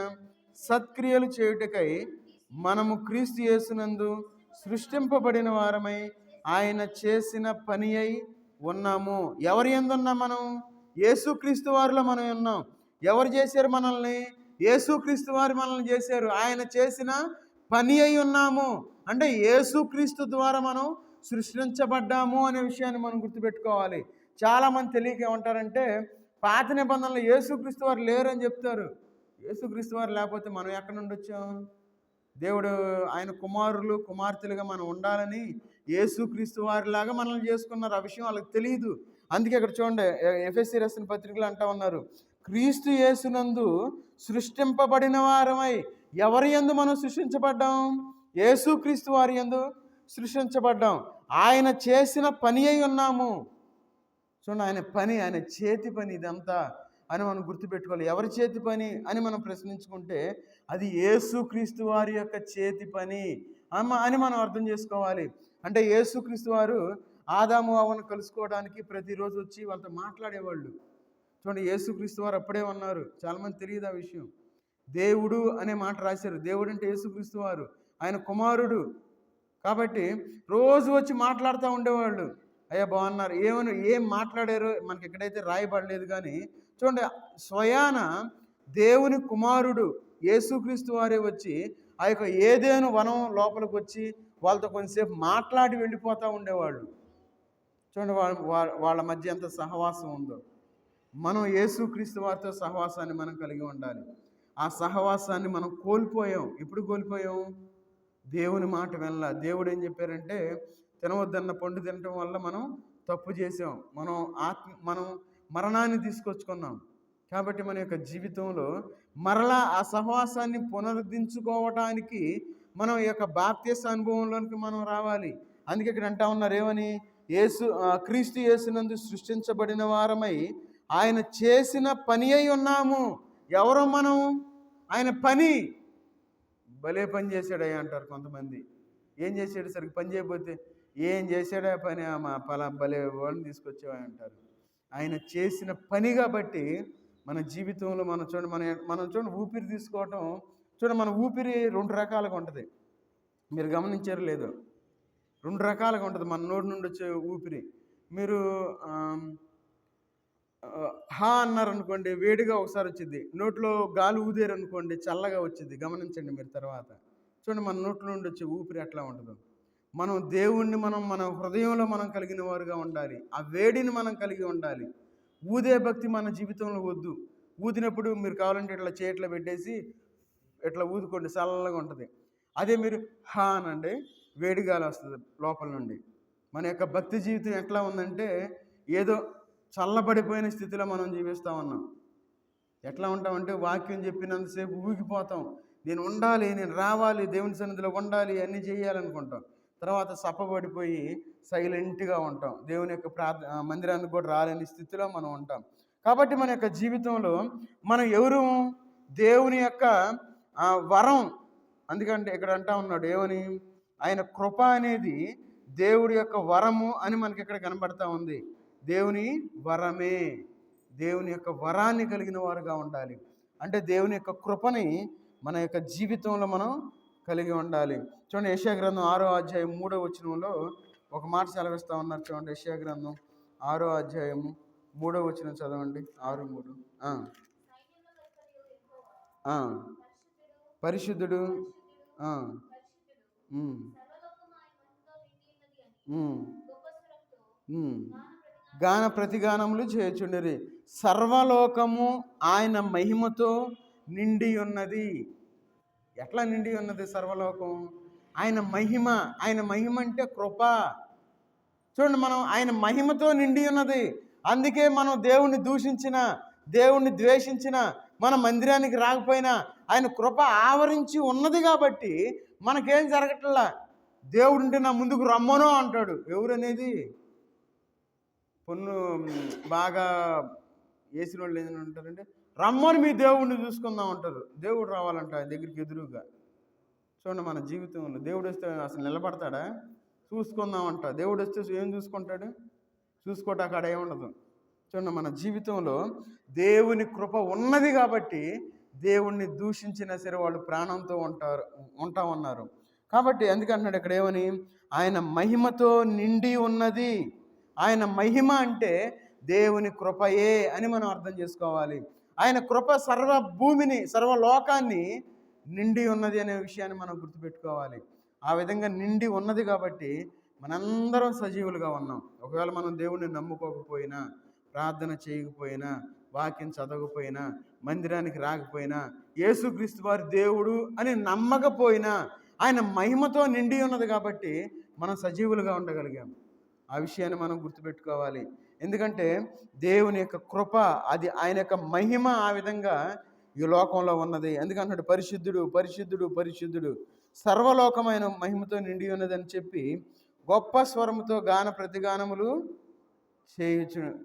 సత్క్రియలు చేయుటకై మనము క్రీస్తు యేసునందు సృష్టింపబడిన వారమై ఆయన చేసిన పని అయి ఉన్నాము. ఎవరి యందు ఉన్నాం మనం? యేసుక్రీస్తు వారిలో మనం ఉన్నాం. ఎవరు చేశారు మనల్ని? యేసుక్రీస్తు వారు మనల్ని చేశారు. ఆయన చేసిన పని అయి ఉన్నాము. అంటే యేసుక్రీస్తు ద్వారా మనం సృష్టించబడ్డాము అనే విషయాన్ని మనం గుర్తుపెట్టుకోవాలి. చాలామంది తెలియక ఏమంటారంటే, పాత నిబంధనలు యేసుక్రీస్తు వారు లేరని చెప్తారు. యేసుక్రీస్తు వారు లేకపోతే మనం ఎక్కడి నుండి వచ్చాం? దేవుడు ఆయన కుమారులు కుమార్తెలుగా మనం ఉండాలని యేసుక్రీస్తు వారిలాగా మనల్ని చేసుకున్నారు. ఆ విషయం వాళ్ళకి తెలియదు. అందుకే ఇక్కడ చూడండి, ఎఫెసీ రాసిన పత్రికలు అంటా ఉన్నారు, క్రీస్తు యేసునందు సృష్టింపబడిన వారమై. ఎవరి యందు మనం సృష్టించబడ్డాం? యేసుక్రీస్తు వారి యందు సృష్టించబడ్డాం. ఆయన చేసిన పని అయి ఉన్నాము. చూడండి, ఆయన పని, ఆయన చేతి పని ఇదంతా అని మనం గుర్తుపెట్టుకోవాలి. ఎవరి చేతి పని అని మనం ప్రశ్నించుకుంటే అది యేసుక్రీస్తు వారి యొక్క చేతి పని అని మనం అర్థం చేసుకోవాలి. అంటే యేసుక్రీస్తు వారు ఆదాము అవ్వను కలుసుకోవడానికి ప్రతిరోజు వచ్చి వాళ్ళతో మాట్లాడేవాళ్ళు. చూడండి, యేసుక్రీస్తు వారు అప్పుడే ఉన్నారు. చాలామంది తెలియదు ఆ విషయం. దేవుడు అనే మాట రాశారు. దేవుడు అంటే యేసుక్రీస్తు వారు, ఆయన కుమారుడు కాబట్టి రోజు వచ్చి మాట్లాడుతూ ఉండేవాళ్ళు. అయ్యా బాగున్నారు, ఏం మాట్లాడారో మనకి ఎక్కడైతే రాయబడలేదు. కానీ చూడండి, స్వయాన దేవుని కుమారుడు యేసుక్రీస్తు వారే వచ్చి ఆ యొక్క ఏదేను వనం లోపలికి వచ్చి వాళ్ళతో కొంతసేపు మాట్లాడి వెళ్ళిపోతూ ఉండేవాళ్ళు. చూడండి, వాళ్ళ మధ్య ఎంత సహవాసం ఉందో. మనం యేసుక్రీస్తు వారితో సహవాసాన్ని మనం కలిగి ఉండాలి. ఆ సహవాసాన్ని మనం కోల్పోయాం. ఎప్పుడు కోల్పోయాం? దేవుని మాట వినల. దేవుడు ఏం చెప్పారంటే, తినవద్దన్న పండు తినటం వల్ల మనం తప్పు చేసాం, మనం మరణాన్ని తీసుకొచ్చుకున్నాం. కాబట్టి మన యొక్క జీవితంలో మరలా ఆ సహవాసాన్ని పునరుద్ధరించుకోవటానికి మనం ఈ యొక్క బాప్తిస్మ అనుభవంలోనికి మనం రావాలి. అందుకే ఇక్కడ అంటా ఉన్నారు, ఏమని? క్రీస్తు యేసునందు సృష్టించబడిన వారమై ఆయన చేసిన పని అయి ఉన్నాము. ఎవరు మనం? ఆయన పని భలే పని చేశాడయ్యా అంటారు కొంతమంది. ఏం చేశాడు? సరిగ్గా పని చేయకపోతే, ఏం చేశాడా పని, మా భలే వాళ్ళని తీసుకొచ్చావా అంటారు. ఆయన చేసిన పని కాబట్టి మన జీవితంలో మనం చూడండి ఊపిరి తీసుకోవటం. చూడండి, మన ఊపిరి 2 రకాలుగా ఉంటుంది. మీరు గమనించారో లేదో? 2 రకాలుగా ఉంటుంది మన నోటి నుండి వచ్చే ఊపిరి. మీరు హా అన్నారనుకోండి, వేడిగా ఒకసారి వచ్చింది. నోట్లో గాలి ఊదారనుకోండి, చల్లగా వచ్చింది. గమనించండి మీరు తర్వాత. చూడండి, మన నోట్లో నుండి వచ్చే ఊపిరి ఎట్లా ఉంటుందో. మనం దేవుణ్ణి మన హృదయంలో మనం కలిగిన వారుగా ఉండాలి. ఆ వేడిని మనం కలిగి ఉండాలి. ఊదే భక్తి మన జీవితంలో వద్దు. ఊదినప్పుడు మీరు కావాలంటే ఇట్లా చేతిలో పెట్టేసి ఇట్లా ఊదుకోండి, చల్లగా ఉంటుంది. అదే మీరు హా అనండి, వేడి గాలి వస్తుంది లోపల నుండి. మన యొక్క భక్తి జీవితం ఎట్లా ఉందంటే, ఏదో చల్లబడిపోయిన స్థితిలో మనం జీవిస్తూ ఉన్నాం. ఎట్లా ఉంటామంటే, వాక్యం చెప్పినంతసేపు ఊగిపోతాం. నేను ఉండాలి, నేను రావాలి, దేవుని సన్నిధిలో ఉండాలి, అన్నీ చేయాలనుకుంటాం. తర్వాత సప్పబడిపోయి సైలెంట్గా ఉంటాం. దేవుని యొక్క మందిరానికి కూడా రాలేని స్థితిలో మనం ఉంటాం. కాబట్టి మన యొక్క జీవితంలో మనం ఎవరు? దేవుని యొక్క వరం. అందుకంటే ఇక్కడ అంటా ఉన్నాడు ఏమని? ఆయన కృప అనేది దేవుడి యొక్క వరము అని మనకి ఇక్కడ కనబడతా ఉంది. దేవుని వరమే. దేవుని యొక్క వరాన్ని కలిగిన వారుగా ఉండాలి. అంటే దేవుని యొక్క కృపని మన యొక్క జీవితంలో మనం కలిగి ఉండాలి. చూడండి, యెషయా గ్రంథం 6వ అధ్యాయం 3వ వచనంలో ఒక మాట సెలవిస్తూ ఉన్నారు. చూడండి, యెషయా గ్రంథం 6వ అధ్యాయము 3వ వచనం చదవండి. 6:3. పరిశుద్ధుడు, గాన ప్రతిగానములు చేయుచుండిరి. సర్వలోకము ఆయన మహిమతో నిండి ఉన్నది. ఎట్లా నిండి ఉన్నది సర్వలోకం? ఆయన మహిమ. ఆయన మహిమ అంటే కృప. చూడండి, మనం ఆయన మహిమతో నిండి ఉన్నది. అందుకే మనం దేవుణ్ణి దూషించిన, దేవుణ్ణి ద్వేషించిన, మన మందిరానికి రాకపోయినా ఆయన కృప ఆవరించి ఉన్నది కాబట్టి మనకేం జరగట్లా. దేవుడుంటే నా ముందుకు రమ్మను అంటాడు. ఎవరనేది? పొన్ను బాగా వేసిన వాళ్ళు ఏదైనా ఉంటారంటే, రమ్మని మీ దేవుడిని చూసుకుందాం అంటారు. దేవుడు రావాలంట ఆయన దగ్గరికి ఎదురుగా. చూడండి, మన జీవితంలో దేవుడు వస్తే అసలు నిలబడతాడా? చూసుకుందామంట. దేవుడు వస్తే ఏం చూసుకుంటాడు? చూసుకోవటం అక్కడ ఏముండదు. చూడండి, మన జీవితంలో దేవుని కృప ఉన్నది కాబట్టి దేవుణ్ణి దూషించిన సరే వాళ్ళు ప్రాణంతో ఉంటా ఉన్నారు. కాబట్టి అందుకంటున్నాడు ఇక్కడ ఏమని? ఆయన మహిమతో నిండి ఉన్నది. ఆయన మహిమ అంటే దేవుని కృపయే అని మనం అర్థం చేసుకోవాలి. ఆయన కృప సర్వ భూమిని, సర్వలోకాన్ని నిండి ఉన్నది అనే విషయాన్ని మనం గుర్తుపెట్టుకోవాలి. ఆ విధంగా నిండి ఉన్నది కాబట్టి మనందరం సజీవులుగా ఉన్నాం. ఒకవేళ మనం దేవుణ్ణి నమ్ముకోకపోయినా, ప్రార్థన చేయకపోయినా, వాక్యం చదవకపోయినా, మందిరానికి రాకపోయినా, యేసుక్రీస్తు వారి దేవుడు అని నమ్మకపోయినా, ఆయన మహిమతో నిండి ఉన్నది కాబట్టి మనం సజీవులుగా ఉండగలిగాం. ఆ విషయాన్ని మనం గుర్తుపెట్టుకోవాలి. ఎందుకంటే దేవుని యొక్క కృప, అది ఆయన యొక్క మహిమ ఆ విధంగా ఈ లోకంలో ఉన్నది. ఎందుకంటున్నాడు పరిశుద్ధుడు, పరిశుద్ధుడు, పరిశుద్ధుడు, సర్వలోకమైన మహిమతో నిండి ఉన్నదని చెప్పి గొప్ప స్వరముతో గాన ప్రతిగానములు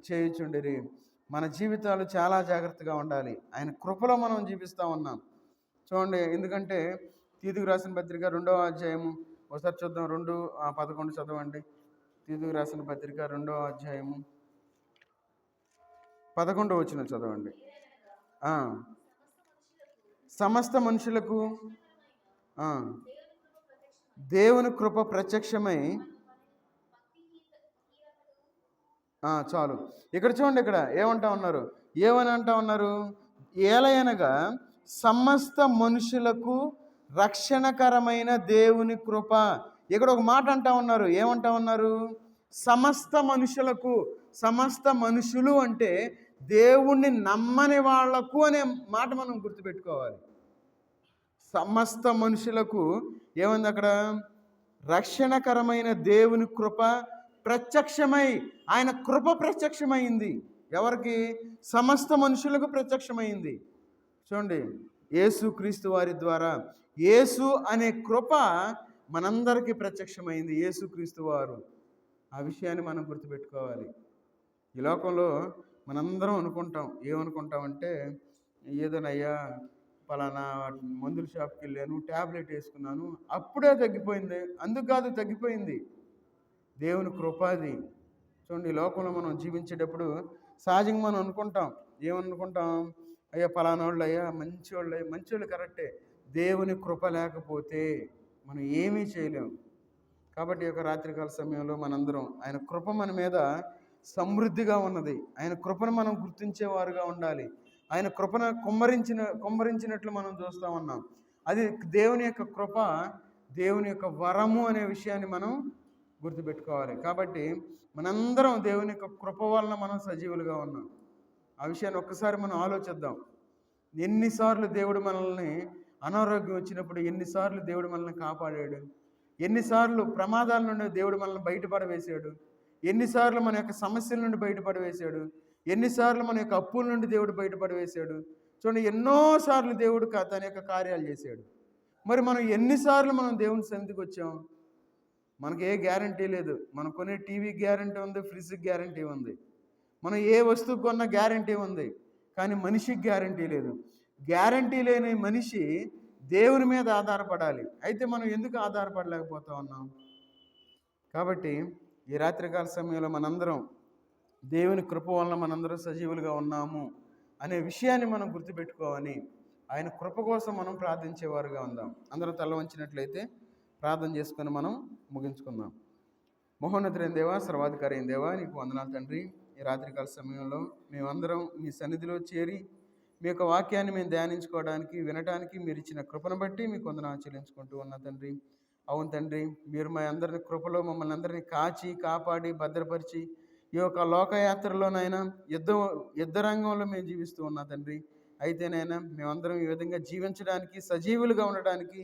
చేయుచుండిరి. మన జీవితాలు చాలా జాగ్రత్తగా ఉండాలి. ఆయన కృపలో మనం జీవిస్తూ ఉన్నాం. చూడండి, ఎందుకంటే తీతుకు రాసిన పత్రిక 2వ అధ్యాయము ఒకసారి చూద్దాం. 2:11 చదవండి. తీతుకు రాసిన పత్రిక 2వ అధ్యాయము 11వ వచనం చదవండి. సమస్త మనుషులకు దేవుని కృప ప్రత్యక్షమై, చాలు. ఇక్కడ చూడండి, ఇక్కడ ఏమంటా ఉన్నారు? ఏమని అంటా ఉన్నారు? ఏలయనగా సమస్త మనుషులకు రక్షణకరమైన దేవుని కృప. ఇక్కడ ఒక మాట అంటా ఉన్నారు. ఏమంటా ఉన్నారు? సమస్త మనుషులకు. సమస్త మనుషులు అంటే దేవుణ్ణి నమ్మని వాళ్లకు అనే మాట మనం గుర్తుపెట్టుకోవాలి. సమస్త మనుషులకు ఏముంది అక్కడ? రక్షణకరమైన దేవుని కృప ప్రత్యక్షమై. ఆయన కృప ప్రత్యక్షమైంది. ఎవరికి? సమస్త మనుషులకు ప్రత్యక్షమైంది. చూడండి, యేసుక్రీస్తు వారి ద్వారా యేసు అనే కృప మనందరికీ ప్రత్యక్షమైంది. యేసుక్రీస్తు వారు. ఆ విషయాన్ని మనం గుర్తుపెట్టుకోవాలి. ఈ లోకంలో మనందరం అనుకుంటాం, ఏమనుకుంటామంటే, ఏదోనయ్యా పలానా మందుల షాప్కి వెళ్ళాను, ట్యాబ్లెట్ వేసుకున్నాను, అప్పుడే తగ్గిపోయింది. అందుకు కాదు తగ్గిపోయింది, దేవుని కృపాది. చూడండి, ఈ లోకంలో మనం జీవించేటప్పుడు సహజంగా మనం అనుకుంటాం, ఏమనుకుంటాం, అయ్యా పలానా వాళ్ళు, అయ్యా మంచివాళ్ళు, మంచివాళ్ళు కరెక్టే, దేవుని కృప లేకపోతే మనం ఏమీ చేయలేము. కాబట్టి ఈ యొక్క రాత్రికాల సమయంలో మనందరం ఆయన కృప మన మీద సమృద్ధిగా ఉన్నది, ఆయన కృపను మనం గుర్తించేవారుగా ఉండాలి. ఆయన కృపను కుమ్మరించినట్లు మనం చూస్తూ ఉన్నాం. అది దేవుని యొక్క కృప, దేవుని యొక్క వరము అనే విషయాన్ని మనం గుర్తుపెట్టుకోవాలి. కాబట్టి మనందరం దేవుని యొక్క కృప వలన మనం సజీవులుగా ఉన్నాం. ఆ విషయాన్ని ఒక్కసారి మనం ఆలోచిద్దాం. ఎన్నిసార్లు దేవుడు మనల్ని అనారోగ్యం వచ్చినప్పుడు, ఎన్నిసార్లు దేవుడు మనల్ని కాపాడాడు, ఎన్నిసార్లు ప్రమాదాల నుండి దేవుడు మనల్ని బయటపడవేశాడు, ఎన్నిసార్లు మన యొక్క సమస్యల నుండి బయటపడవేశాడు, ఎన్నిసార్లు మన యొక్క అప్పుల నుండి దేవుడు బయటపడవేశాడు. చూడండి, ఎన్నోసార్లు దేవుడు తన యొక్క కార్యాలు చేశాడు. మరి మనం ఎన్నిసార్లు మనం దేవుని సన్నిధికి వచ్చాం? మనకి ఏ గ్యారంటీ లేదు. మనం కొనే టీవీకి గ్యారంటీ ఉంది, ఫ్రిడ్జ్కి గ్యారంటీ ఉంది, మనం ఏ వస్తువు కొన్న గ్యారంటీ ఉంది, కానీ మనిషికి గ్యారంటీ లేదు. గ్యారంటీ లేని మనిషి దేవుని మీద ఆధారపడాలి. అయితే మనం ఎందుకు ఆధారపడలేకపోతా ఉన్నాం? కాబట్టి ఈ రాత్రికాల సమయంలో మనందరం దేవుని కృప వలన మనందరం సజీవులుగా ఉన్నాము అనే విషయాన్ని మనం గుర్తుపెట్టుకోవాలి. ఆయన కృప కోసం మనం ప్రార్థించేవారుగా ఉందాం. అందరూ తల వంచినట్లయితే ప్రార్థన చేసుకొని మనం ముగించుకుందాం. మహోన్నతుడైన దేవా, సర్వాధికారి అయిన దేవా, నీకు వందనాలు తండ్రి. ఈ రాత్రికాల సమయంలో మేమందరం మీ సన్నిధిలో చేరి మీ యొక్క వాక్యాన్ని మేము ధ్యానించుకోవడానికి, వినడానికి మీరు ఇచ్చిన కృపను బట్టి మీకు వందనాలు చెల్లించుకుంటూ ఉన్నా తండ్రి. అవును తండ్రి, మీరు మా అందరిని కృపలో మమ్మల్ని అందరినీ కాచి కాపాడి భద్రపరిచి ఈ యొక్క లోకయాత్రలోనైనా యుద్ధ రంగంలో మేము జీవిస్తూ ఉన్నా తండ్రి. అయితేనైనా మేమందరం ఈ విధంగా జీవించడానికి, సజీవులుగా ఉండడానికి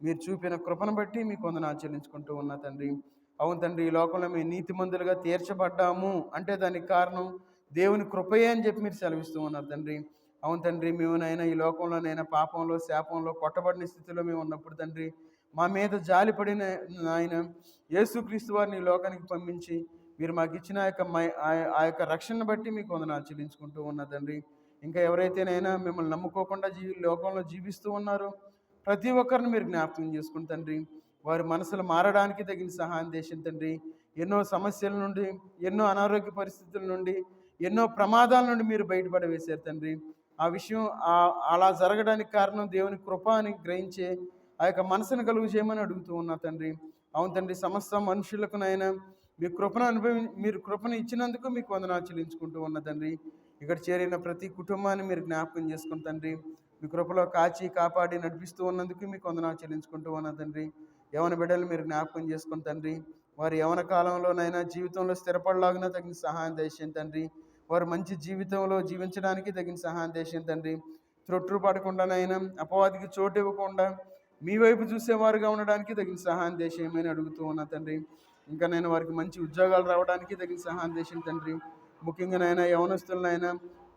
మీరు చూపిన కృపను బట్టి మీకు వందనాలు చెల్లించుకుంటూ ఉన్నా తండ్రి. అవును తండ్రి, ఈ లోకంలో మేము నీతిమంతులుగా తీర్చబడ్డాము అంటే దానికి కారణం దేవుని కృపయే అని చెప్పి మీరు సెలవిస్తూ ఉన్నారు తండ్రి. అవును తండ్రి, మేమునైనా ఈ లోకంలోనైనా పాపంలో, శాపంలో, కొట్టబడిన స్థితిలో మేము ఉన్నప్పుడు తండ్రి, మా మీద జాలిపడిన ఆయన యేసుక్రీస్తు వారిని ఈ లోకానికి పంపించి మీరు మాకు ఇచ్చిన ఆ యొక్క రక్షణను బట్టి మీకు వందనాలు చెల్లించుకుంటూ ఉన్నా తండ్రి. ఇంకా ఎవరైతేనైనా మిమ్మల్ని నమ్ముకోకుండా లోకంలో జీవిస్తూ ఉన్నారో ప్రతి ఒక్కరిని మీరు జ్ఞాపకం చేసుకుని తండ్రి, వారి మనసులు మారడానికి తగిన సహాయం చేసిన తండ్రి. ఎన్నో సమస్యల నుండి, ఎన్నో అనారోగ్య పరిస్థితుల నుండి, ఎన్నో ప్రమాదాల నుండి మీరు బయటపడవేశారు తండ్రి. ఆ విషయం అలా జరగడానికి కారణం దేవుని కృప అని గ్రహించే ఆ యొక్క మనసును కలుగు చేయమని అడుగుతూ ఉన్నా తండ్రి. అవును తండ్రి, సమస్త మనుషులకునైనా మీరు కృపను ఇచ్చినందుకు మీకు వందనాలు చెల్లించుకుంటూ ఉన్న తండ్రి. ఇక్కడ చేరిన ప్రతి కుటుంబాన్ని మీరు జ్ఞాపకం చేసుకుని తండ్రి, మీ కృపలో కాచి కాపాడి నడిపిస్తూ ఉన్నందుకు మీకు వందనాలు చెల్లించుకుంటూ ఉన్న తండ్రి. యవన బిడ్డలు మీరు జ్ఞాపకం చేసుకుని తండ్రి, వారి యవన కాలంలోనైనా జీవితంలో స్థిరపడలాగిన తగిన సహాయం దయచేయండి తండ్రి. వారు మంచి జీవితంలో జీవించడానికి తగిన సహాయం దయచేయండి తండ్రి. త్రొట్టుపడకుండానైనా, అపవాదికి చోటు ఇవ్వకుండా మీ వైపు చూసేవారుగా ఉండడానికి తగిన సహాయం దయచేయమని అడుగుతూ ఉన్నా తండ్రి. ఇంకా నేను వారికి మంచి ఉద్యోగాలు రావడానికి తగిన సహాయం దయచేయండి తండ్రి. ముఖ్యంగానైనా యవనస్తులనైనా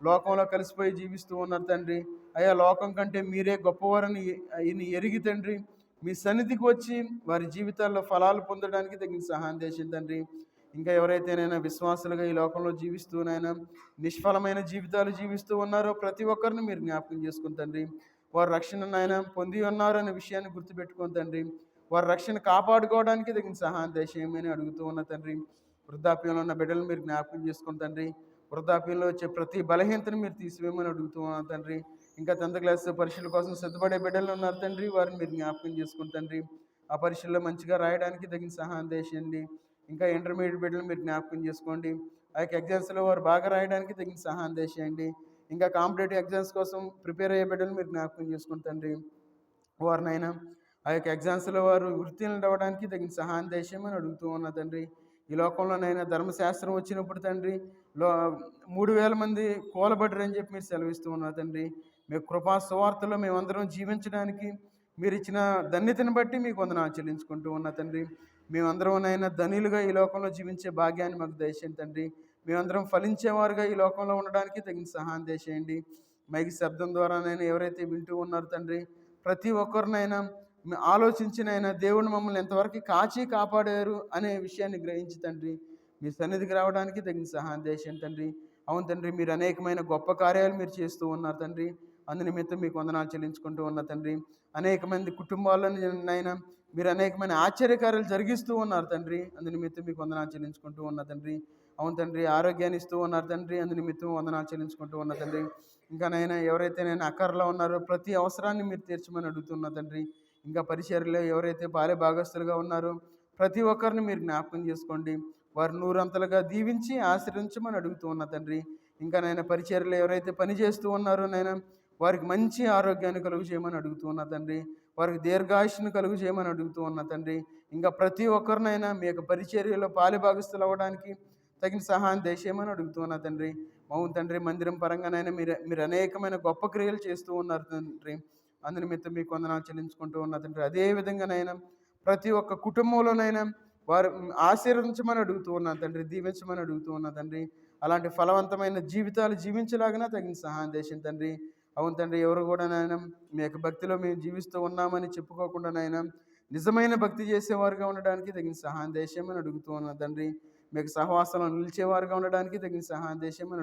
లోకంలో కలిసిపోయి జీవిస్తూ ఉన్నారు తండ్రి. అయ్యా, లోకం కంటే మీరే గొప్పవారని ఎరిగి తండ్రి, మీ సన్నిధికి వచ్చి వారి జీవితాల్లో ఫలాలు పొందడానికి తగిన సహాయం చేసింది తండ్రి. ఇంకా ఎవరైతేనైనా విశ్వాసులుగా ఈ లోకంలో జీవిస్తూనైనా నిష్ఫలమైన జీవితాలు జీవిస్తూ ఉన్నారో ప్రతి ఒక్కరిని మీరు జ్ఞాపకం చేసుకుని తండ్రి, వారు రక్షణనైనా పొంది ఉన్నారు అనే విషయాన్ని గుర్తుపెట్టుకుని తండ్రి, వారి రక్షణ కాపాడుకోవడానికి తగిన సహాయం దయచేయమని అడుగుతూ ఉన్న తండ్రి. వృద్ధాప్యంలో ఉన్న బిడ్డలు మీరు జ్ఞాపకం చేసుకుని తండ్రి, వృద్ధాప్యంలో వచ్చే ప్రతి బలహీనతను మీరు తీసివేయమని అడుగుతూ ఉన్నాను తండ్రి. ఇంకా 10th క్లాస్ పరీక్షల కోసం సిద్ధపడే బిడ్డలు ఉన్నారు తండ్రి, వారిని మీరు జ్ఞాపకం చేసుకుని తండ్రి, ఆ పరీక్షల్లో మంచిగా రాయడానికి తగిన సహాయం చేయండి. ఇంకా ఇంటర్మీడియట్ బిడ్డలు మీరు జ్ఞాపకం చేసుకోండి, ఆ యొక్క ఎగ్జామ్స్లో వారు బాగా రాయడానికి తగిన సహాయం చేయండి. ఇంకా కాంపిటేటివ్ ఎగ్జామ్స్ కోసం ప్రిపేర్ అయ్యే బిడ్డలు మీరు జ్ఞాపకం చేసుకుని తండ్రి, వారినైనా ఆ యొక్క ఎగ్జామ్స్లో వారు ఉత్తీర్ణులు అవ్వడానికి తగిన సహాయం చేయమని అడుగుతూ ఉన్నా తండ్రి. ఈ లోకంలోనైనా ధర్మశాస్త్రం వచ్చినప్పుడు తండ్రి 3000 మంది కూలబడ్డరని చెప్పి మీరు సెలవిస్తూ ఉన్నారు తండ్రి. మీ కృపా సువార్తలో మేమందరం జీవించడానికి మీరు ఇచ్చిన ధన్యతను బట్టి మీకు వందనాలు చెల్లించుకుంటూ ఉన్నా తండ్రి. మేమందరం ధనిలుగా ఈ లోకంలో జీవించే భాగ్యాన్ని మాకు దయచేయండి తండ్రి. మేమందరం ఫలించేవారుగా ఈ లోకంలో ఉండడానికి తగిన సహాయం దయచేయండి. మైకి శబ్దం ద్వారానైనా ఎవరైతే వింటూ ఉన్నారో తండ్రి, ప్రతి ఒక్కరినైనా ఆలోచించినైనా దేవుడు మమ్మల్ని ఎంతవరకు కాచి కాపాడారు అనే విషయాన్ని గ్రహించి తండ్రి, మీ సన్నిధికి రావడానికి తగిన సహాయం చేయండి తండ్రి. అవును తండ్రి, మీరు అనేకమైన గొప్ప కార్యాలు మీరు చేస్తూ ఉన్నారు తండ్రి. అందునిమిత్తం మీకు వందనాలు చెల్లించుకుంటూ ఉన్న తండ్రి. అనేక మంది కుటుంబాల్లో నైనా మీరు అనేకమైన ఆశ్చర్యకార్యాలు జరిగిస్తూ ఉన్నారు తండ్రి. అందునిమిత్తం మీకు వందనాలు చెల్లించుకుంటూ ఉన్న తండ్రి. అవును తండ్రి, ఆరోగ్యాన్ని ఇస్తూ ఉన్నారు తండ్రి. అందునిమిత్తం వందనాలు చెల్లించుకుంటూ ఉన్న తండ్రి. ఇంకా నైనా ఎవరైతే నేను అక్కరలో ఉన్నారో ప్రతి అవసరాన్ని మీరు తీర్చమని అడుగుతున్నా తండ్రి. ఇంకా పరిచర్యలో ఎవరైతే బాల్య భాగస్తులుగా ఉన్నారో ప్రతి ఒక్కరిని మీరు జ్ఞాపకం చేసుకోండి. వారు నూరంతలుగా దీవించి ఆశీర్వించమని అడుగుతూ ఉన్న తండ్రి. ఇంకా నైనా పరిచర్యలో ఎవరైతే పని చేస్తూ ఉన్నారో నైనా వారికి మంచి ఆరోగ్యాన్ని కలుగు చేయమని అడుగుతూ ఉన్న తండ్రి. వారికి దీర్ఘాయుష్ను కలుగు చేయమని అడుగుతూ ఉన్న తండ్రి. ఇంకా ప్రతి ఒక్కరినైనా మీ యొక్క పరిచర్యలో పాలుభాగస్తులు అవ్వడానికి తగిన సహాయం దయచేయమని అడుగుతూ ఉన్న తండ్రి. అవును తండ్రి, మందిరం పరంగానైనా మీరు అనేకమైన గొప్ప క్రియలు చేస్తూ ఉన్నారు తండ్రి. అందునిమిత్తం మీకు వందనాలు చెల్లించుకుంటూ ఉన్న తండ్రి. అదే విధంగానైనా ప్రతి ఒక్క కుటుంబంలోనైనా వారు ఆశీర్వదించమని అడుగుతూ ఉన్నాను తండ్రి, దీవించమని అడుగుతూ ఉన్నా తండ్రి. అలాంటి ఫలవంతమైన జీవితాలు జీవించలాగినా తగిన సహాయం చేసిన తండ్రి. అవును తండ్రి, ఎవరు కూడా నాయన మీ యొక్క భక్తిలో మేము జీవిస్తూ ఉన్నామని చెప్పుకోకుండా నాయన నిజమైన భక్తి చేసేవారుగా ఉండడానికి తగిన సహాయం దేశమని అడుగుతూ ఉన్నా తండ్రి. మీకు సహవాసంలో నిలిచేవారుగా ఉండడానికి తగిన సహాయం దేశమని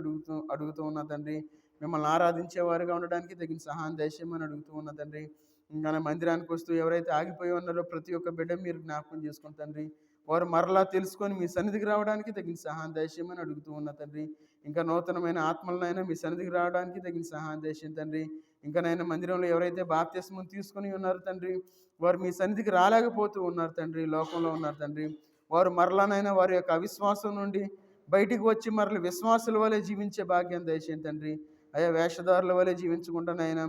అడుగుతూ ఉన్నా తండ్రి. మిమ్మల్ని ఆరాధించేవారుగా ఉండడానికి తగిన సహాయం దేశమని అడుగుతూ ఉన్నా తండ్రి. ఇంకా మందిరానికి వస్తూ ఎవరైతే ఆగిపోయి ఉన్నారో ప్రతి ఒక్క బిడ్డ మీరు జ్ఞాపకం చేసుకుని తండ్రి. వారు మరలా తెలుసుకొని మీ సన్నిధికి రావడానికి తగిన సహాయం దయచేయమని అడుగుతూ ఉన్న తండ్రి. ఇంకా నూతనమైన ఆత్మలనైనా మీ సన్నిధికి రావడానికి తగిన సహాయం దయచేయండి తండ్రి. ఇంకానైనా మందిరంలో ఎవరైతే బాప్తిస్మం తీసుకొని ఉన్నారు తండ్రి, వారు మీ సన్నిధికి రాలేకపోతూ ఉన్నారు తండ్రి, లోకంలో ఉన్నారు తండ్రి. వారు మరలానైనా వారి యొక్క అవిశ్వాసం నుండి బయటికి వచ్చి మరల విశ్వాసుల వలె జీవించే భాగ్యం దయచేయండి తండ్రి. అయా వేషధారుల వలె జీవించకుండానైనా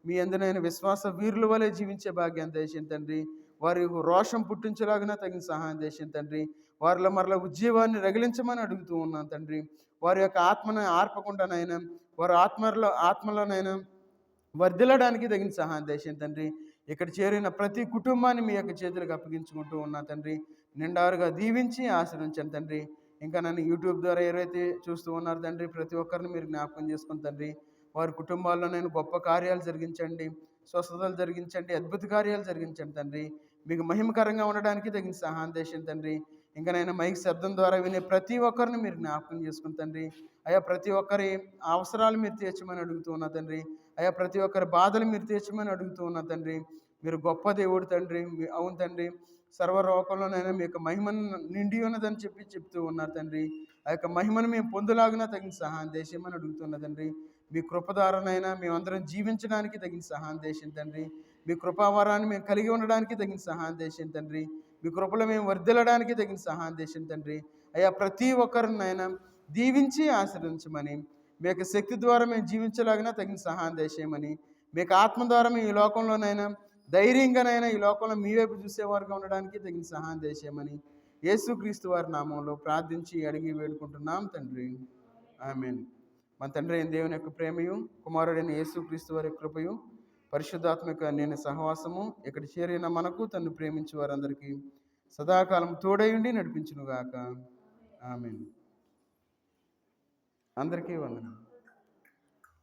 మీ అందునైనా విశ్వాస వీరుల వలె జీవించే భాగ్యం దయచేయండి తండ్రి. వారి రోషం పుట్టించలాగినా తగిన సహాయం చేసిన తండ్రి. వారిలో మరలా ఉద్యోగాన్ని రగిలించమని అడుగుతూ ఉన్నాను తండ్రి. వారి యొక్క ఆత్మను ఆర్పకుండానైనా వారి ఆత్మలోనైనా వర్ధిల్లడానికి తగిన సహాయం చేసిన తండ్రి. ఇక్కడ చేరిన ప్రతి కుటుంబాన్ని మీ యొక్క చేతులకు అప్పగించుకుంటూ ఉన్నా తండ్రి. నిండారుగా దీవించి ఆశీర్వించండి తండ్రి. ఇంకా నన్ను యూట్యూబ్ ద్వారా ఎవరైతే చూస్తూ ఉన్నారు తండ్రి, ప్రతి ఒక్కరిని మీరు జ్ఞాపకం చేసుకుని తండ్రి. వారి కుటుంబాల్లో నేను గొప్ప కార్యాలు జరిగించండి, స్వస్థతలు జరిగించండి, అద్భుత కార్యాలు జరిగించండి తండ్రి. మీకు మహిమకరంగా ఉండడానికి తగిన సహాయం చేయండి తండ్రి. ఇంకా నేను మైక్ శబ్దం ద్వారా వినే ప్రతి ఒక్కరిని మీరు జ్ఞాపకం చేసుకుని తండ్రి. అయ్యా ప్రతి ఒక్కరి అవసరాలు మీరు తీర్చమని అడుగుతూ ఉన్నా తండ్రి. అయ్యా ప్రతి ఒక్కరి బాధలు మీరు తీర్చమని అడుగుతూ ఉన్నా తండ్రి. మీరు గొప్ప దేవుడు తండ్రి. అవును తండ్రి, సర్వలోకంలోనైనా మీ యొక్క మహిమను నిండి ఉన్నదని చెప్తూ ఉన్నారు తండ్రి. ఆ యొక్క మహిమను మేము పొందులాగినా తగిన సహాయం దేశమని అడుగుతున్న తండ్రి. మీ కృప ద్వారానైనా మేమందరం జీవించడానికి తగిన సహాయం దేశం తండ్రి. మీ కృపావరాన్ని మేము కలిగి ఉండడానికి తగిన సహాయం దేశం తండ్రి. మీ కృపలో మేము వర్ధిల్లడానికి తగిన సహాయం దేశం తండ్రి. అయ్యా ప్రతి ఒక్కరినైనా దీవించి ఆశ్రయించమని, మీ యొక్క శక్తి ద్వారా మేము జీవించలాగినా తగిన సహాయం దేశమని, మీకు ఆత్మ ద్వారా మేము ఈ లోకంలోనైనా ధైర్యంగానైనా ఈ లోకంలో మీ వైపు చూసేవారుగా ఉండడానికి తగిన సహాయం దేశమని యేసుక్రీస్తు వారి నామంలో ప్రార్థించి అడిగి వేడుకుంటున్నాం తండ్రి. ఆమేన్. మన తండ్రి అయిన దేవుని యొక్క ప్రేమయు, కుమారుడైన యేసుక్రీస్తు వారి కృపయు, పరిశుద్ధాత్మక నేను సహవాసము ఇక్కడ చేరిన మనకు తను ప్రేమించే వారందరికీ సదాకాలం తోడయుండి నడిపించునుగాక. ఆమేన్. అందరికీ వందనాలు.